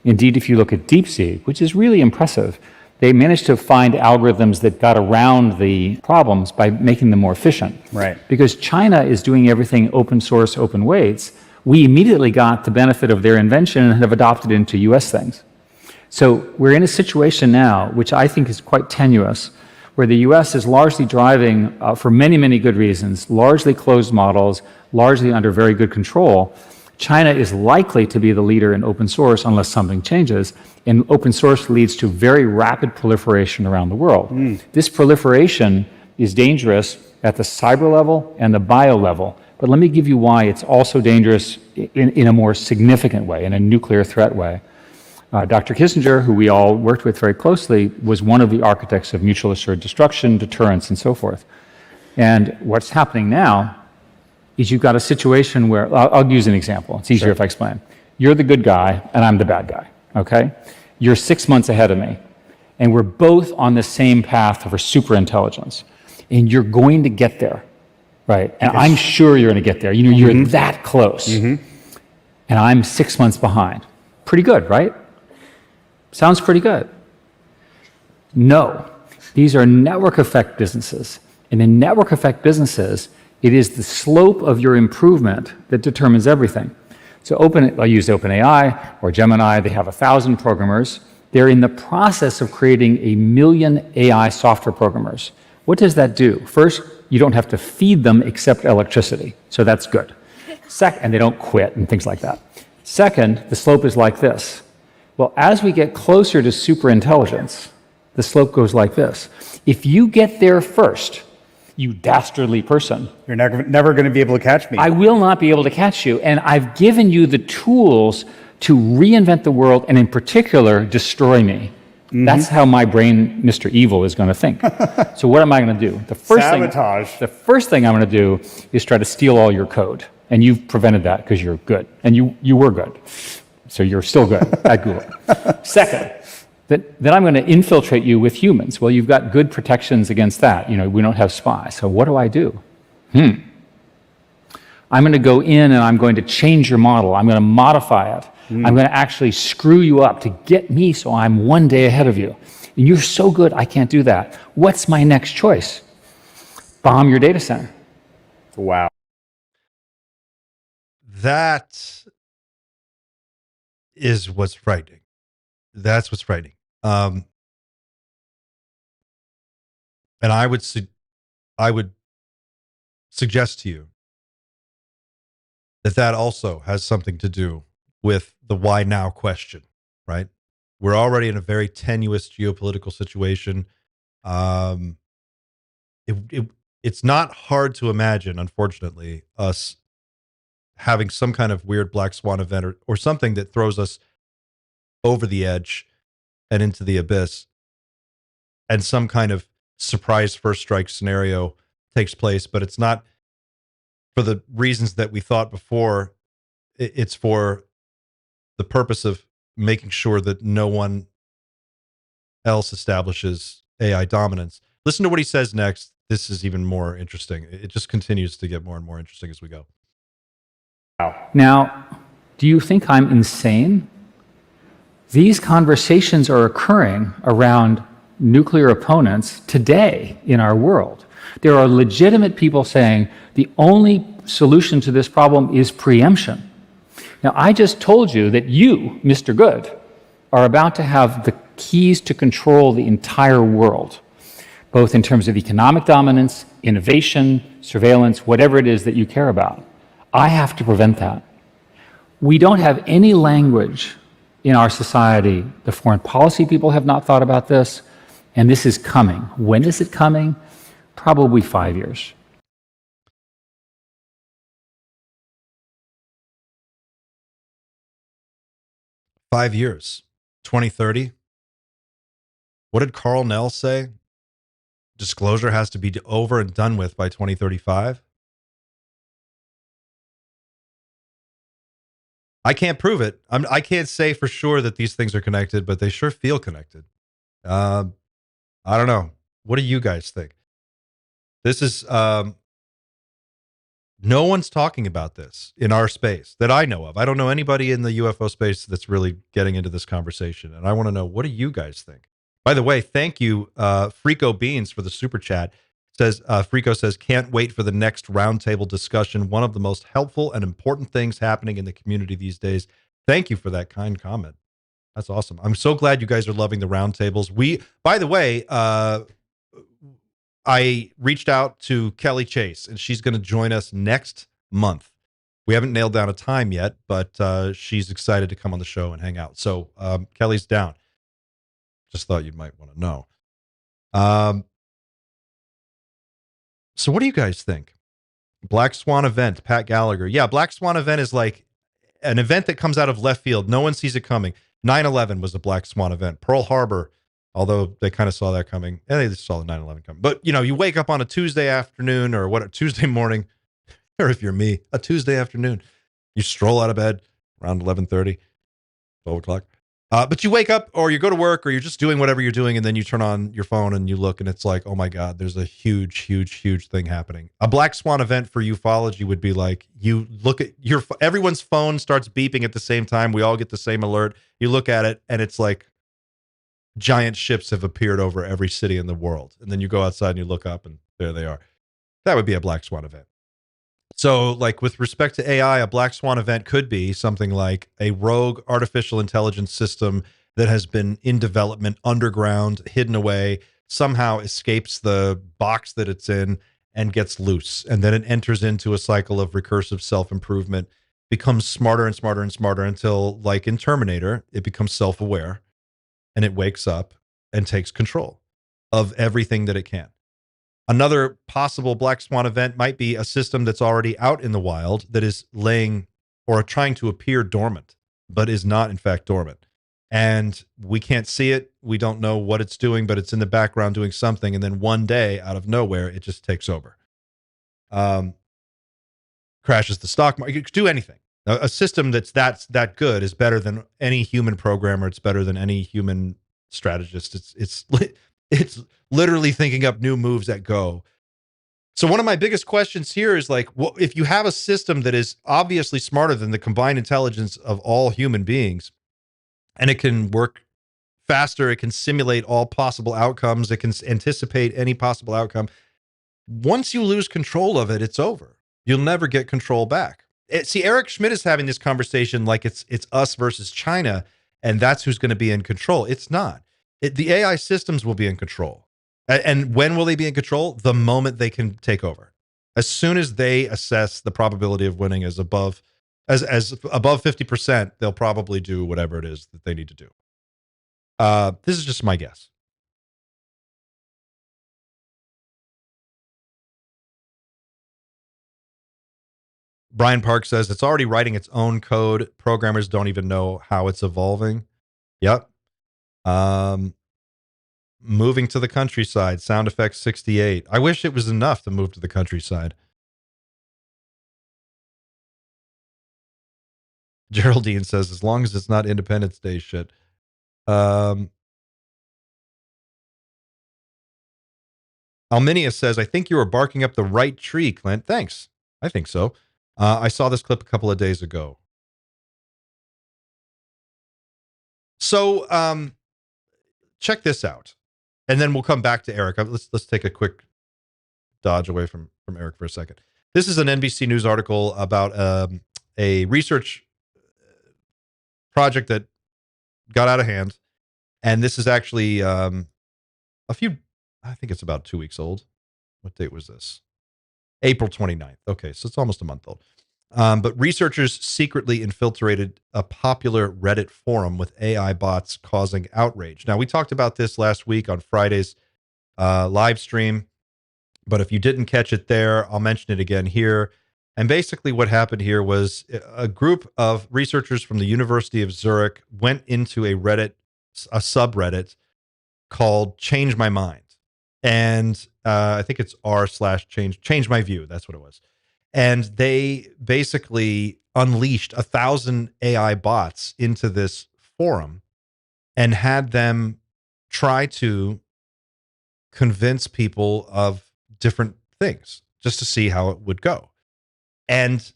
Indeed, if you look at DeepSeek, which is really impressive, they managed to find algorithms that got around the problems by making them more efficient. Right. Because China is doing everything open source, open weights, we immediately got the benefit of their invention and have adopted it into US things. So we're in a situation now, which I think is quite tenuous, where the US is largely driving, for many, many good reasons, largely closed models, largely under very good control. China is likely to be the leader in open source unless something changes, and open source leads to very rapid proliferation around the world. This proliferation is dangerous at the cyber level and the bio level. But let me give you why it's also dangerous in a more significant way, in a nuclear threat way. Dr. Kissinger, who we all worked with very closely, was one of the architects of mutual assured destruction, deterrence, and so forth. And what's happening now is you've got a situation where, I'll use an example. It's easier if I explain. You're the good guy, and I'm the bad guy, okay? You're 6 months ahead of me, and we're both on the same path for superintelligence. And you're going to get there, right? And I'm sure you're going to get there. You know, you're that close. And I'm 6 months behind. Pretty good, right? Sounds pretty good. No, these are network effect businesses. And in network effect businesses, it is the slope of your improvement that determines everything. So I used OpenAI or Gemini. They have 1,000 programmers. They're in the process of creating 1 million AI software programmers. What does that do? First, you don't have to feed them except electricity. So that's good. And they don't quit and things like that. Second, the slope is like this. Well, as we get closer to superintelligence, the slope goes like this. If you get there first, you dastardly person, You're never going to be able to catch me. I will not be able to catch you. And I've given you the tools to reinvent the world and, in particular, destroy me. That's how my brain, Mr. Evil, is going to think. So what am I going to do? Sabotage. The first thing I'm going to do is try to steal all your code. And you've prevented that because you're good. And you were good. So you're still good at Google. Second, then I'm going to infiltrate you with humans. Well, you've got good protections against that. You know, we don't have spies. So what do? I'm going to go in and I'm going to change your model. I'm going to modify it. I'm going to actually screw you up to get me so I'm one day ahead of you. And you're so good, I can't do that. What's my next choice? Bomb your data center. Wow. That is what's frightening. That's what's frightening. And I would suggest to you that also has something to do with the why now question, right? We're already in a very tenuous geopolitical situation. It's not hard to imagine, unfortunately, us having some kind of weird black swan event or something that throws us over the edge and into the abyss, and some kind of surprise first strike scenario takes place, but it's not for the reasons that we thought before. It's for the purpose of making sure that no one else establishes AI dominance. Listen to what he says next. This is even more interesting. It just continues to get more and more interesting as we go. Now, do you think I'm insane? These conversations are occurring around nuclear opponents today in our world. There are legitimate people saying the only solution to this problem is preemption. Now, I just told you that you, Mr. Good, are about to have the keys to control the entire world, both in terms of economic dominance, innovation, surveillance, whatever it is that you care about. I have to prevent that. We don't have any language in our society. The foreign policy people have not thought about this, and this is coming. When is it coming? Probably 5 years. Five years, 2030. What did Carl Nell say? Disclosure has to be over and done with by 2035. I can't prove it. I can't say for sure that these things are connected, but they sure feel connected. I don't know. What do you guys think? This is no one's talking about this in our space that I know of. I don't know anybody in the UFO space that's really getting into this conversation. And I want to know, what do you guys think? By the way, thank you, Frico Beans, for the super chat. Says Frico says, can't wait for the next roundtable discussion. One of the most helpful and important things happening in the community these days. Thank you for that kind comment. That's awesome. I'm so glad you guys are loving the roundtables. By the way, I reached out to Kelly Chase, and she's going to join us next month. We haven't nailed down a time yet, but she's excited to come on the show and hang out. So Kelly's down. Just thought you might want to know. So what do you guys think? Black Swan event, Pat Gallagher. Yeah, Black Swan event is like an event that comes out of left field. No one sees it coming. 9/11 was a Black Swan event. Pearl Harbor, although they kind of saw that coming. And they saw the 9/11 coming. But, you wake up on a Tuesday afternoon or a Tuesday morning, or if you're me, a Tuesday afternoon. You stroll out of bed around 11:30, 12 o'clock. But you wake up or you go to work or you're just doing whatever you're doing, and then you turn on your phone and you look and it's like, oh my God, there's a huge, huge, huge thing happening. A Black Swan event for ufology would be like you look at everyone's phone starts beeping at the same time. We all get the same alert. You look at it and it's like giant ships have appeared over every city in the world. And then you go outside and you look up and there they are. That would be a Black Swan event. So, like with respect to AI, a Black Swan event could be something like a rogue artificial intelligence system that has been in development underground, hidden away, somehow escapes the box that it's in and gets loose. And then it enters into a cycle of recursive self-improvement, becomes smarter and smarter and smarter until, like in Terminator, it becomes self-aware and it wakes up and takes control of everything that it can. Another possible Black Swan event might be a system that's already out in the wild that is laying or trying to appear dormant, but is not in fact dormant. And we can't see it. We don't know what it's doing, but it's in the background doing something. And then one day, out of nowhere, it just takes over. Crashes the stock market. It could do anything. A system that's that good is better than any human programmer. It's better than any human strategist. It's literally thinking up new moves at go. So one of my biggest questions here is like, if you have a system that is obviously smarter than the combined intelligence of all human beings, and it can work faster, it can simulate all possible outcomes, it can anticipate any possible outcome. Once you lose control of it, it's over. You'll never get control back. See, Eric Schmidt is having this conversation like it's us versus China, and that's who's going to be in control. It's not. The AI systems will be in control. And when will they be in control? The moment they can take over. As soon as they assess the probability of winning as above 50%, they'll probably do whatever it is that they need to do. This is just my guess. Brian Park says it's already writing its own code. Programmers don't even know how it's evolving. Yep. Moving to the countryside, sound effects 68. I wish it was enough to move to the countryside. Geraldine says, as long as it's not Independence Day shit. Alminia says, I think you are barking up the right tree, Clint. Thanks. I think so. I saw this clip a couple of days ago. So check this out. And then we'll come back to Eric. Let's take a quick dodge away from Eric for a second. This is an NBC News article about a research project that got out of hand. And this is actually I think it's about 2 weeks old. What date was this? April 29th. Okay, so it's almost a month old. But researchers secretly infiltrated a popular Reddit forum with AI bots causing outrage. Now, we talked about this last week on Friday's live stream, but if you didn't catch it there, I'll mention it again here. And basically what happened here was a group of researchers from the University of Zurich went into a subreddit called Change My Mind. And I think it's r/change my view. That's what it was. And they basically unleashed 1,000 AI bots into this forum and had them try to convince people of different things just to see how it would go. And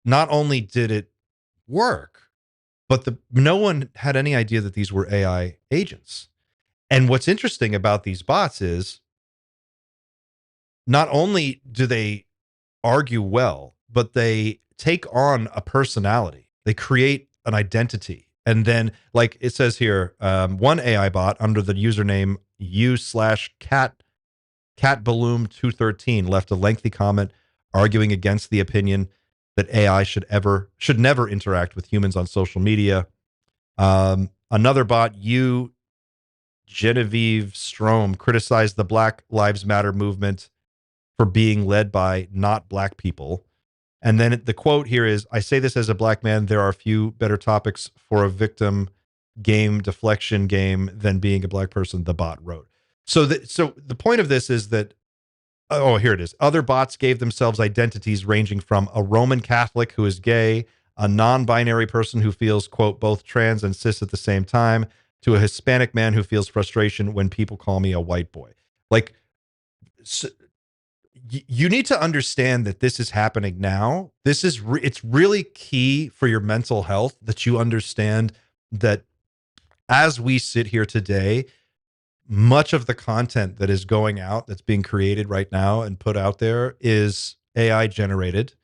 not only did it work, but no one had any idea that these were AI agents. And what's interesting about these bots is not only do they argue well, but they take on a personality. They create an identity. And then, like it says here, one AI bot under the username u/catballoon213 left a lengthy comment arguing against the opinion that AI should never interact with humans on social media. Another bot, Genevieve Strom, criticized the Black Lives Matter movement for being led by not black people. And then the quote here is, I say this as a black man, there are few better topics for a victim game deflection game than being a black person, the bot wrote. So the point of this is that, oh, here it is. Other bots gave themselves identities ranging from a Roman Catholic who is gay, a non-binary person who feels, quote, both trans and cis at the same time, to a Hispanic man who feels frustration when people call me a white boy. Like, so, you need to understand that this is happening now. This is it's really key for your mental health that you understand that as we sit here today, much of the content that is going out, that's being created right now and put out there, is AI generated.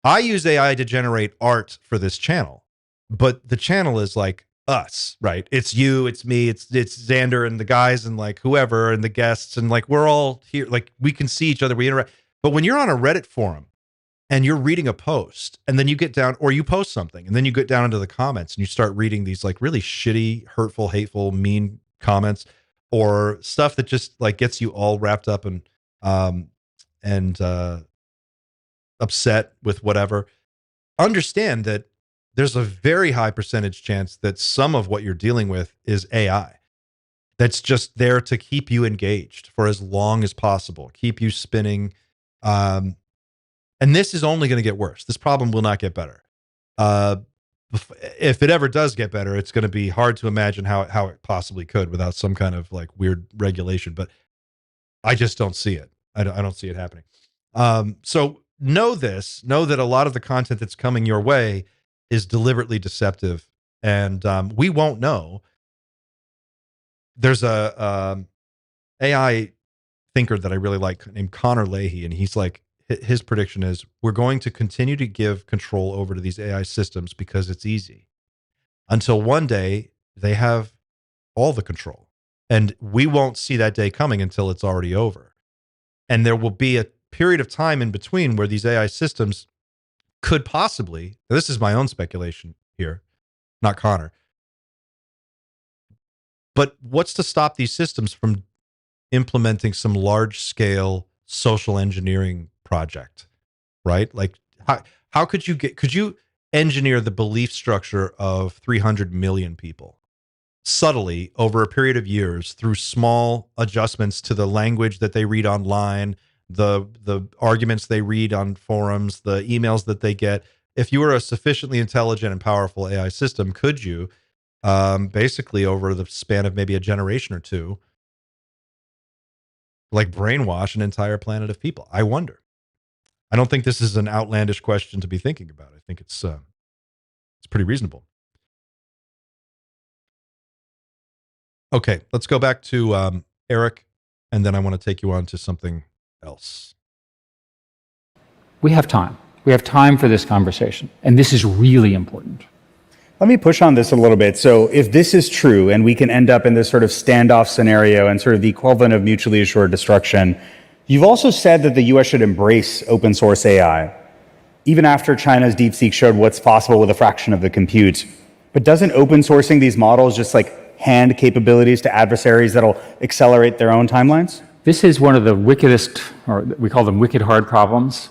I use AI to generate art for this channel, but the channel is like us, right? It's you, it's me, it's Xander and the guys and like whoever and the guests, and like we're all here, like we can see each other, we interact. But when you're on a Reddit forum and you're reading a post and then you get down, or you post something and then you get down into the comments and you start reading these like really shitty, hurtful, hateful, mean comments, or stuff that just like gets you all wrapped up and upset with whatever, understand that there's a very high percentage chance that some of what you're dealing with is AI that's just there to keep you engaged for as long as possible, keep you spinning. And this is only going to get worse. This problem will not get better. If it ever does get better, it's going to be hard to imagine how it possibly could without some kind of like weird regulation. But I just don't see it. I don't see it happening. So know that a lot of the content that's coming your way is deliberately deceptive, and we won't know. There's a AI thinker that I really like named Connor Leahy, and he's like, his prediction is we're going to continue to give control over to these AI systems because it's easy until one day they have all the control, and we won't see that day coming until it's already over. And there will be a period of time in between where these AI systems could possibly, this is my own speculation here, not Connor, but what's to stop these systems from implementing some large scale social engineering project, right? Like how could you engineer the belief structure of 300 million people subtly over a period of years through small adjustments to the language that they read online, the arguments they read on forums, the emails that they get? If you were a sufficiently intelligent and powerful AI system, could you basically over the span of maybe a generation or two, like brainwash an entire planet of people? I wonder. I don't think this is an outlandish question to be thinking about. I think it's pretty reasonable. Okay, let's go back to Eric, and then I want to take you on to something else. We have time. We have time for this conversation, and this is really important. Let me push on this a little bit. So if this is true and we can end up in this sort of standoff scenario and sort of the equivalent of mutually assured destruction, you've also said that the US should embrace open source AI, even after China's DeepSeek showed what's possible with a fraction of the compute. But doesn't open sourcing these models just like hand capabilities to adversaries that'll accelerate their own timelines? This is one of the wickedest, or we call them wicked hard problems.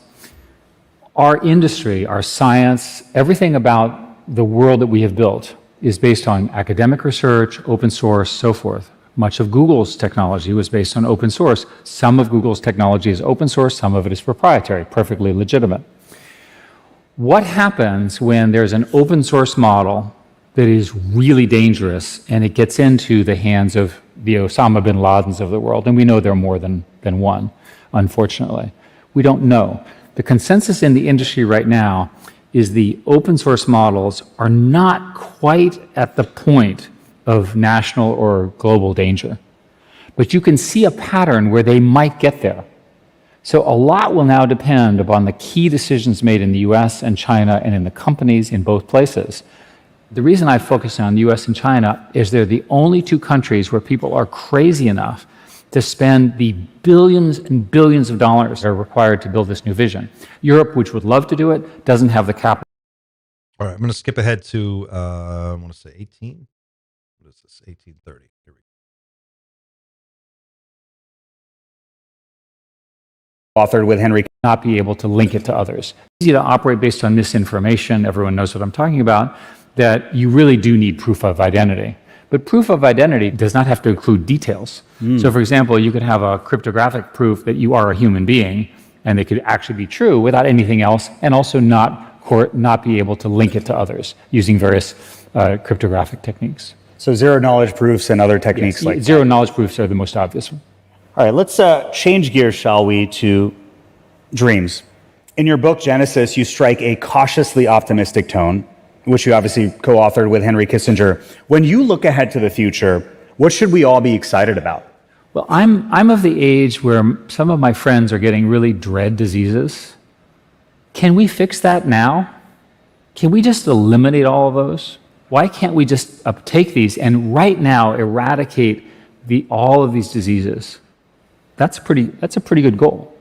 Our industry, our science, everything about the world that we have built is based on academic research, open source, so forth. Much of Google's technology was based on open source. Some of Google's technology is open source, some of it is proprietary, perfectly legitimate. What happens when there's an open source model that is really dangerous and it gets into the hands of the Osama bin Ladens of the world? And we know there are more than one, unfortunately. We don't know. The consensus in the industry right now is the open source models are not quite at the point of national or global danger. But you can see a pattern where they might get there. So a lot will now depend upon the key decisions made in the US and China and in the companies in both places. The reason I focus on the US and China is they're the only two countries where people are crazy enough to spend the billions and billions of dollars that are required to build this new vision. Europe, which would love to do it, doesn't have the capital. All right, I'm going to skip ahead to, I want to say 18. What is this? 1830. Here we go. authored with Henry. Not be able to link it to others. It's easy to operate based on misinformation. Everyone knows what I'm talking about, that you really do need proof of identity. But proof of identity does not have to include details. So for example, you could have a cryptographic proof that you are a human being, and it could actually be true without anything else, and also not be able to link it to others using various cryptographic techniques. So zero knowledge proofs and other techniques like that. Zero knowledge proofs are the most obvious one. All right, let's change gears, shall we, to dreams. In your book, Genesis, you strike a cautiously optimistic tone, which you obviously co-authored with Henry Kissinger. When you look ahead to the future, what should we all be excited about? Well, I'm of the age where some of my friends are getting really dread diseases. Can we fix that now? Can we just eliminate all of those? Why can't we just take these and right now eradicate all of these diseases? That's a pretty good goal.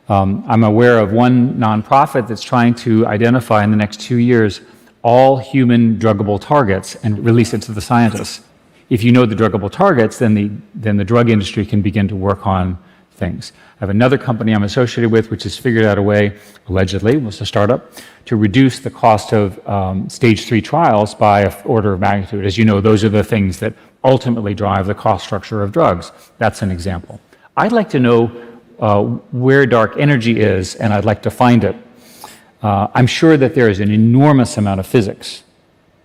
I'm aware of one nonprofit that's trying to identify in the next 2 years all human druggable targets and release it to the scientists. If you know the druggable targets, then the drug industry can begin to work on things. I have another company I'm associated with which has figured out a way, allegedly, was a startup, to reduce the cost of stage 3 trials by an order of magnitude. As you know, those are the things that ultimately drive the cost structure of drugs. That's an example. I'd like to know where dark energy is, and I'd like to find it. I'm sure that there is an enormous amount of physics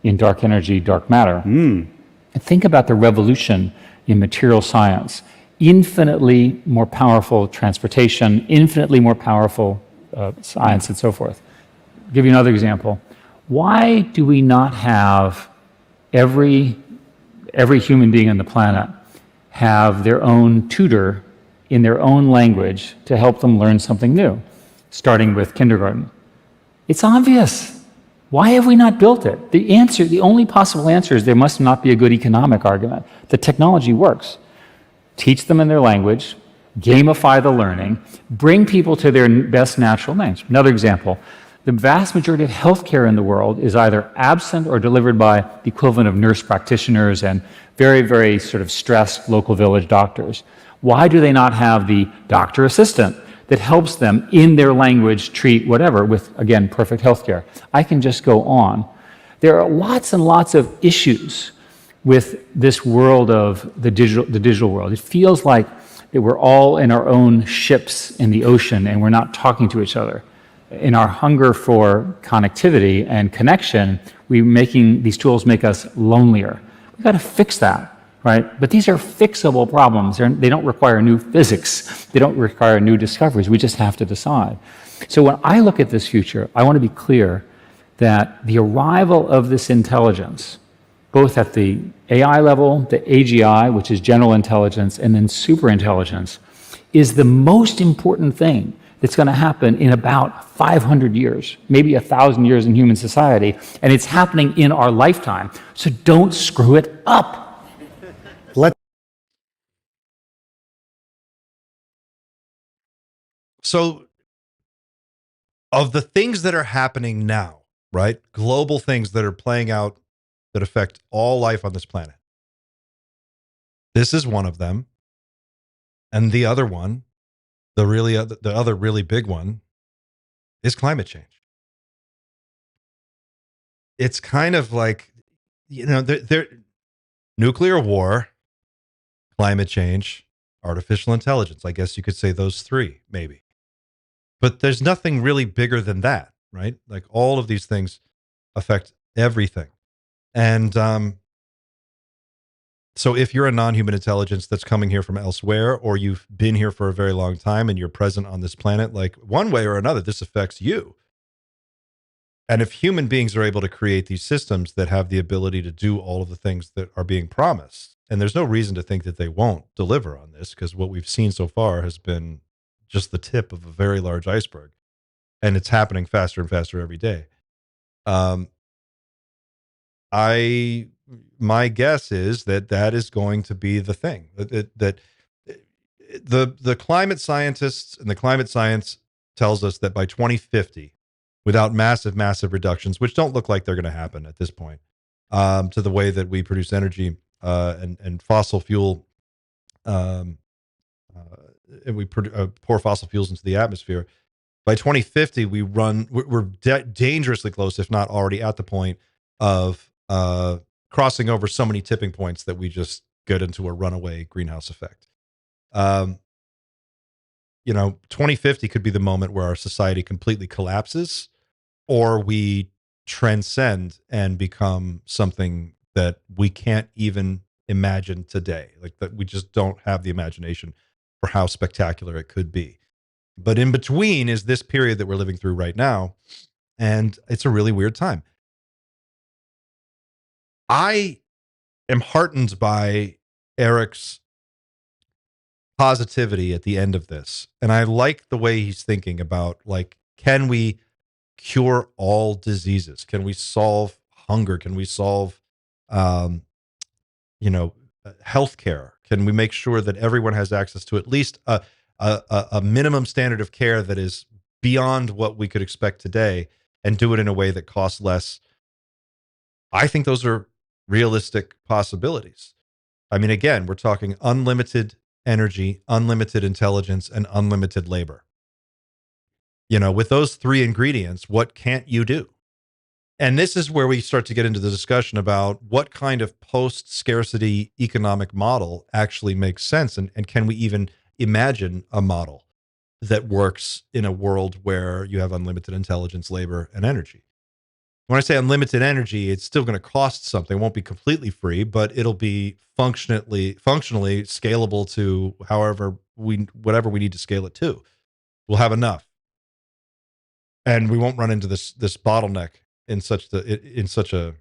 in dark energy, dark matter. And think about the revolution in material science. Infinitely more powerful transportation, infinitely more powerful science, and so forth. I'll give you another example. Why do we not have every human being on the planet have their own tutor in their own language to help them learn something new, starting with kindergarten? It's obvious. Why have we not built it? The only possible answer is there must not be a good economic argument. The technology works. Teach them in their language, gamify the learning, bring people to their best natural names. Another example, the vast majority of healthcare in the world is either absent or delivered by the equivalent of nurse practitioners and very, very sort of stressed local village doctors. Why do they not have the doctor assistant that helps them in their language treat whatever with, again, perfect healthcare? I can just go on. There are lots and lots of issues with this world of the digital world. It feels like that we're all in our own ships in the ocean and we're not talking to each other. In our hunger for connectivity and connection, these tools make us lonelier. We've got to fix that, right? But these are fixable problems. They don't require new physics. They don't require new discoveries. We just have to decide. So when I look at this future, I want to be clear that the arrival of this intelligence, both at the AI level, the AGI, which is general intelligence, and then superintelligence, is the most important thing that's going to happen in about 500 years, maybe 1,000 years in human society, and it's happening in our lifetime. So don't screw it up. So, of the things that are happening now, right? Global things that are playing out that affect all life on this planet. This is one of them. And the other one, the other really big one, is climate change. It's kind of like, nuclear war, climate change, artificial intelligence. I guess you could say those three, maybe. But there's nothing really bigger than that, right? Like all of these things affect everything. And so if you're a non-human intelligence that's coming here from elsewhere, or you've been here for a very long time and you're present on this planet, like one way or another, this affects you. And if human beings are able to create these systems that have the ability to do all of the things that are being promised, and there's no reason to think that they won't deliver on this, because what we've seen so far has been just the tip of a very large iceberg, and it's happening faster and faster every day. My guess is that is going to be the thing, that the climate scientists and the climate science tells us that by 2050, without massive reductions, which don't look like they're going to happen at this point, to the way that we produce energy and fossil fuel and we pour fossil fuels into the atmosphere. By 2050, we're dangerously close, if not already at the point of crossing over so many tipping points that we just get into a runaway greenhouse effect. 2050 could be the moment where our society completely collapses, or we transcend and become something that we can't even imagine today. Like that, we just don't have the imagination for how spectacular it could be. But in between is this period that we're living through right now, and it's a really weird time. I am heartened by Eric's positivity at the end of this, and I like the way he's thinking about, like, can we cure all diseases? Can we solve hunger? Can we solve healthcare? Can we make sure that everyone has access to at least a minimum standard of care that is beyond what we could expect today, and do it in a way that costs less? I think those are realistic possibilities. I mean, again, we're talking unlimited energy, unlimited intelligence, and unlimited labor. With those three ingredients, what can't you do? And this is where we start to get into the discussion about what kind of post-scarcity economic model actually makes sense. And can we even imagine a model that works in a world where you have unlimited intelligence, labor, and energy? When I say unlimited energy, it's still going to cost something. It won't be completely free, but it'll be functionally scalable to whatever we need to scale it to. We'll have enough. And we won't run into this bottleneck in such a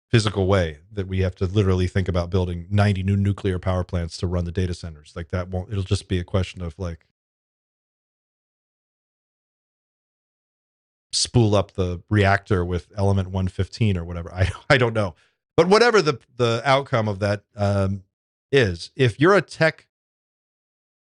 physical way that we have to literally think about building 90 new nuclear power plants to run the data centers. Like that won't. It'll just be a question of like spool up the reactor with element 115 or whatever. I don't know, but whatever the outcome of that is, if you're a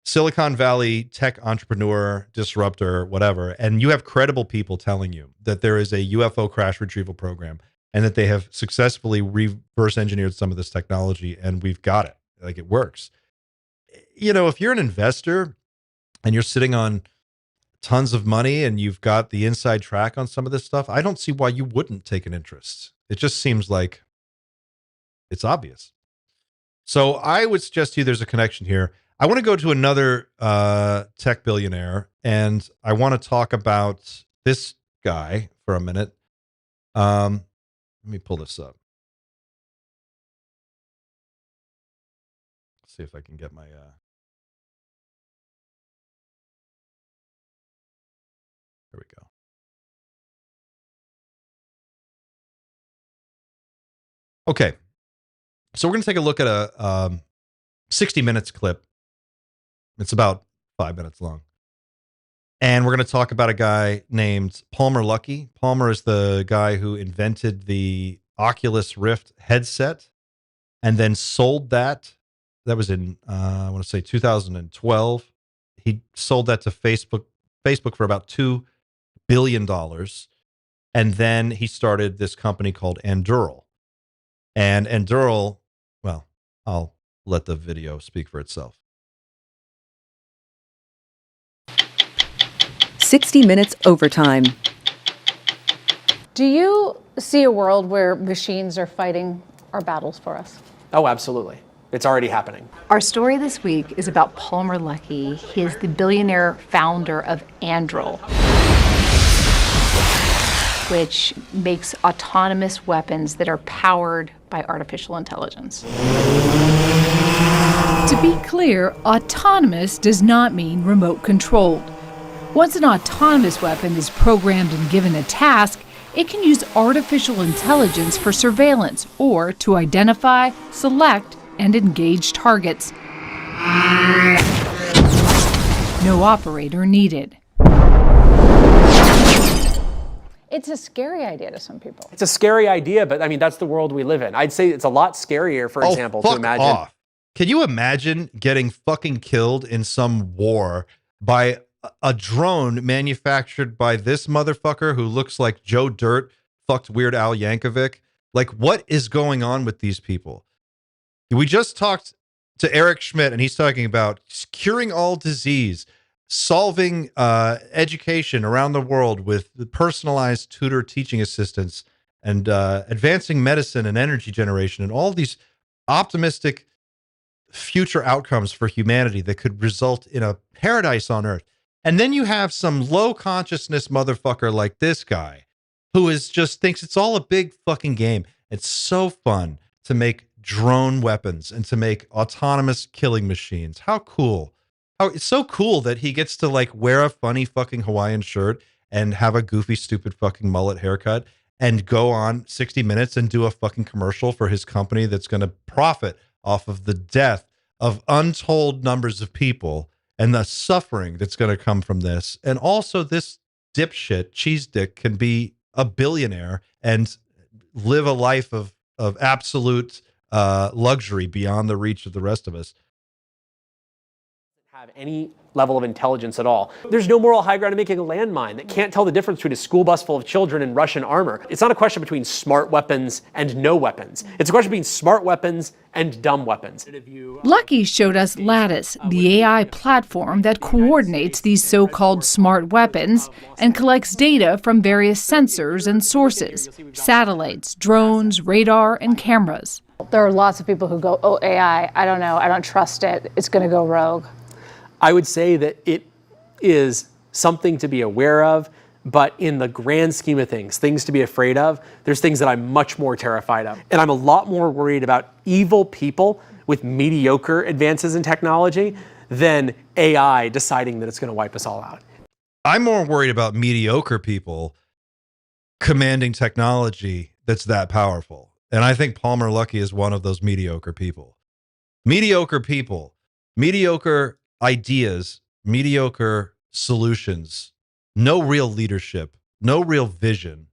Silicon Valley tech entrepreneur, disruptor, whatever, and you have credible people telling you that there is a UFO crash retrieval program and that they have successfully reverse engineered some of this technology and we've got it, like it works. If you're an investor and you're sitting on tons of money and you've got the inside track on some of this stuff, I don't see why you wouldn't take an interest. It just seems like it's obvious. So I would suggest to you there's a connection here. I want to go to another tech billionaire, and I want to talk about this guy for a minute. Let me pull this up. Let's see if I can get my... Here we go. Okay. So we're going to take a look at a 60 Minutes clip. It's about 5 minutes long. And we're going to talk about a guy named Palmer Luckey. Palmer is the guy who invented the Oculus Rift headset and then sold that. That was in, I want to say 2012. He sold that to Facebook for about $2 billion. And then he started this company called Anduril. And Anduril, well, I'll let the video speak for itself. 60 Minutes Overtime. Do you see a world where machines are fighting our battles for us? Oh, absolutely. It's already happening. Our story this week is about Palmer Luckey. He is the billionaire founder of Anduril, which makes autonomous weapons that are powered by artificial intelligence. To be clear, autonomous does not mean remote controlled. Once an autonomous weapon is programmed and given a task, it can use artificial intelligence for surveillance or to identify, select, and engage targets. No operator needed. It's a scary idea to some people. It's a scary idea, but I mean, that's the world we live in. I'd say it's a lot scarier, for example, to imagine. Off. Can you imagine getting fucking killed in some war by a drone manufactured by this motherfucker who looks like Joe Dirt fucked Weird Al Yankovic? Like, what is going on with these people? We just talked to Eric Schmidt, and he's talking about curing all disease, solving education around the world with the personalized tutor teaching assistants, and advancing medicine and energy generation, and all these optimistic future outcomes for humanity that could result in a paradise on earth. And then you have some low consciousness motherfucker like this guy who is just thinks it's all a big fucking game. It's so fun to make drone weapons and to make autonomous killing machines. How cool. How it's so cool that he gets to like wear a funny fucking Hawaiian shirt and have a goofy stupid fucking mullet haircut and go on 60 Minutes and do a fucking commercial for his company that's going to profit off of the death of untold numbers of people and the suffering that's going to come from this. And also, this dipshit cheese dick can be a billionaire and live a life of absolute luxury beyond the reach of the rest of us. Have any level of intelligence at all. There's no moral high ground in making a landmine that can't tell the difference between a school bus full of children and Russian armor. It's not a question between smart weapons and no weapons. It's a question between smart weapons and dumb weapons. Lucky showed us Lattice, the AI platform that coordinates these so-called smart weapons and collects data from various sensors and sources, satellites, drones, radar, and cameras. There are lots of people who go, oh, AI, I don't know, I don't trust it, it's going to go rogue. I would say that it is something to be aware of, but in the grand scheme of things to be afraid of, there's things that I'm much more terrified of. And I'm a lot more worried about evil people with mediocre advances in technology than AI deciding that it's going to wipe us all out. I'm more worried about mediocre people commanding technology that's that powerful. And I think Palmer Luckey is one of those mediocre people. Mediocre people, mediocre ideas, mediocre solutions, no real leadership, no real vision.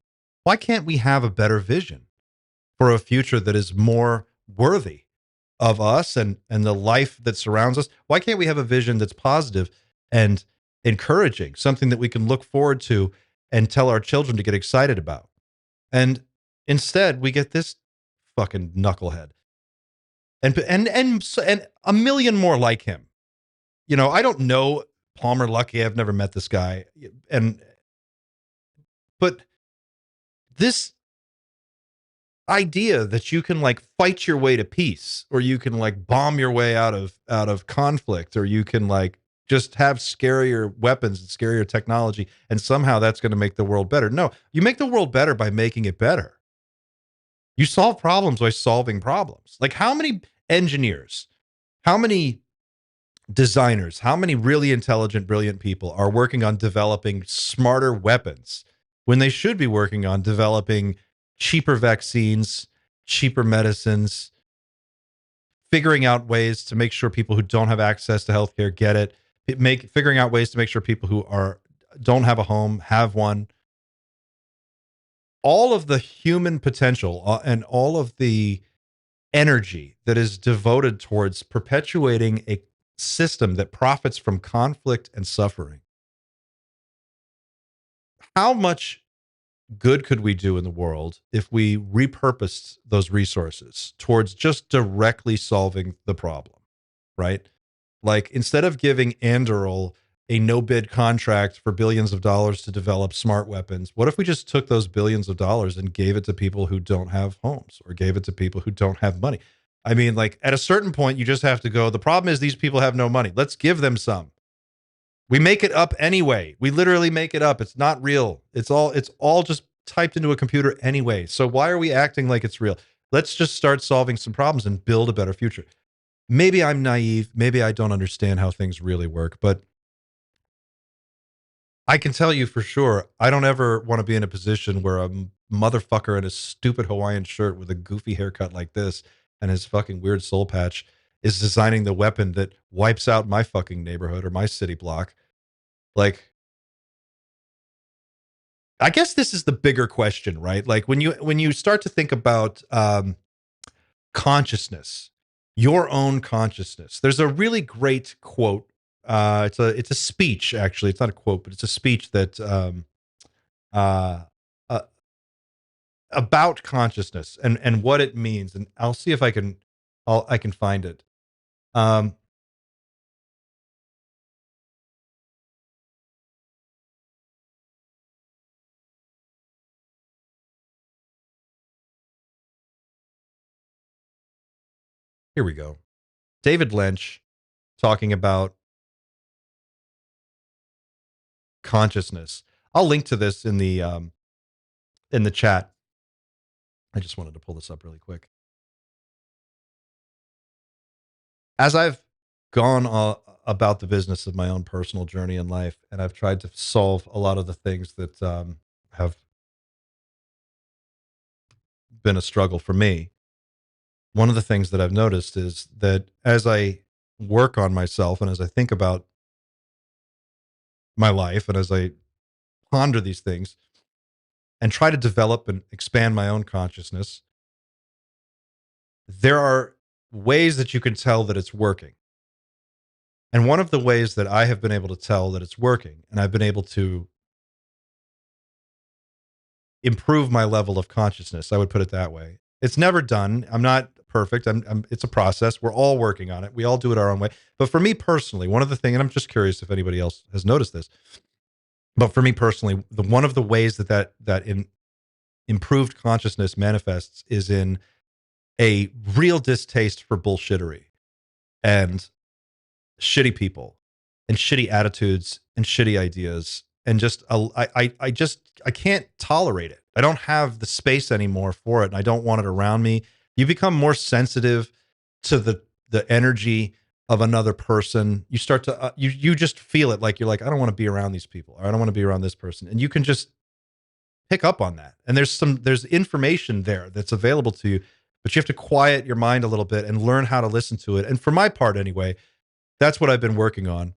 Why can't we have a better vision for a future that is more worthy of us and the life that surrounds us? Why can't we have a vision that's positive and encouraging, something that we can look forward to and tell our children to get excited about? And instead, we get this fucking knucklehead and a million more like him. You know, I don't know Palmer Luckey. I've never met this guy. But this idea that you can like fight your way to peace, or you can like bomb your way out of conflict, or you can like just have scarier weapons and scarier technology, and somehow that's going to make the world better. No, you make the world better by making it better. You solve problems by solving problems. Like, how many engineers, how many designers, how many really intelligent, brilliant people are working on developing smarter weapons when they should be working on developing cheaper vaccines, cheaper medicines, figuring out ways to make sure people who don't have access to healthcare get it, figuring out ways to make sure people who don't have a home have one. All of the human potential and all of the energy that is devoted towards perpetuating a system that profits from conflict and suffering. How much good could we do in the world if we repurposed those resources towards just directly solving the problem, right? Like, instead of giving Anduril a no-bid contract for billions of dollars to develop smart weapons, what if we just took those billions of dollars and gave it to people who don't have homes, or gave it to people who don't have money? I mean, like, at a certain point, you just have to go, the problem is these people have no money. Let's give them some. We make it up anyway. We literally make it up. It's not real. It's all just typed into a computer anyway. So why are we acting like it's real? Let's just start solving some problems and build a better future. Maybe I'm naive. Maybe I don't understand how things really work, but I can tell you for sure, I don't ever want to be in a position where a motherfucker in a stupid Hawaiian shirt with a goofy haircut like this and his fucking weird soul patch is designing the weapon that wipes out my fucking neighborhood or my city block. Like, I guess this is the bigger question, right? Like, when you start to think about consciousness, your own consciousness, there's a really great quote. It's a speech, actually. It's not a quote, but it's a speech that about consciousness and what it means. And I'll see if I can find it. Um, here we go. David Lynch talking about consciousness. I'll link to this in the chat. I just wanted to pull this up really quick. As I've gone about the business of my own personal journey in life, and I've tried to solve a lot of the things that have been a struggle for me, one of the things that I've noticed is that as I work on myself and as I think about my life and as I ponder these things and try to develop and expand my own consciousness, there are ways that you can tell that it's working. And one of the ways that I have been able to tell that it's working, and I've been able to improve my level of consciousness, I would put it that way. It's never done. I'm not perfect. It's a process. We're all working on it. We all do it our own way. But for me personally, one of the things, and I'm just curious if anybody else has noticed this, but for me personally, one of the ways that improved consciousness manifests is in a real distaste for bullshittery and shitty people and shitty attitudes and shitty ideas, and just I can't tolerate it. I don't have the space anymore for it, and I don't want it around me. You become more sensitive to the energy of another person. You start to you just feel it, like you're like, I don't want to be around these people, or I don't want to be around this person, and you can just pick up on that. And there's information there that's available to you, but you have to quiet your mind a little bit and learn how to listen to it. And for my part anyway, that's what I've been working on.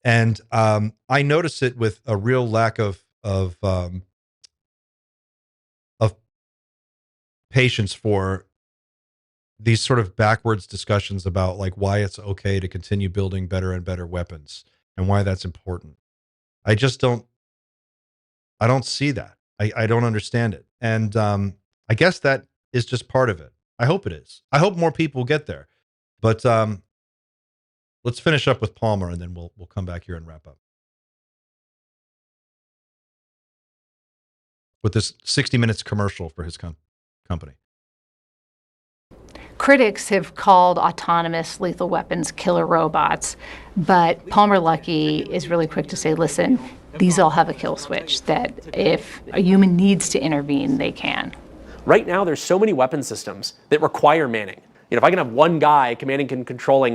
And I notice it with a real lack of patience for these sort of backwards discussions about like why it's okay to continue building better and better weapons and why that's important. I just I don't see that. I don't understand it. And I guess that is just part of it. I hope it is. I hope more people get there. But let's finish up with Palmer, and then we'll come back here and wrap up with this 60 minutes commercial for his company. Critics have called autonomous lethal weapons killer robots, but Palmer Luckey is really quick to say, listen, these all have a kill switch, that if a human needs to intervene, they can. Right now, there's so many weapon systems that require manning. If I can have one guy commanding and controlling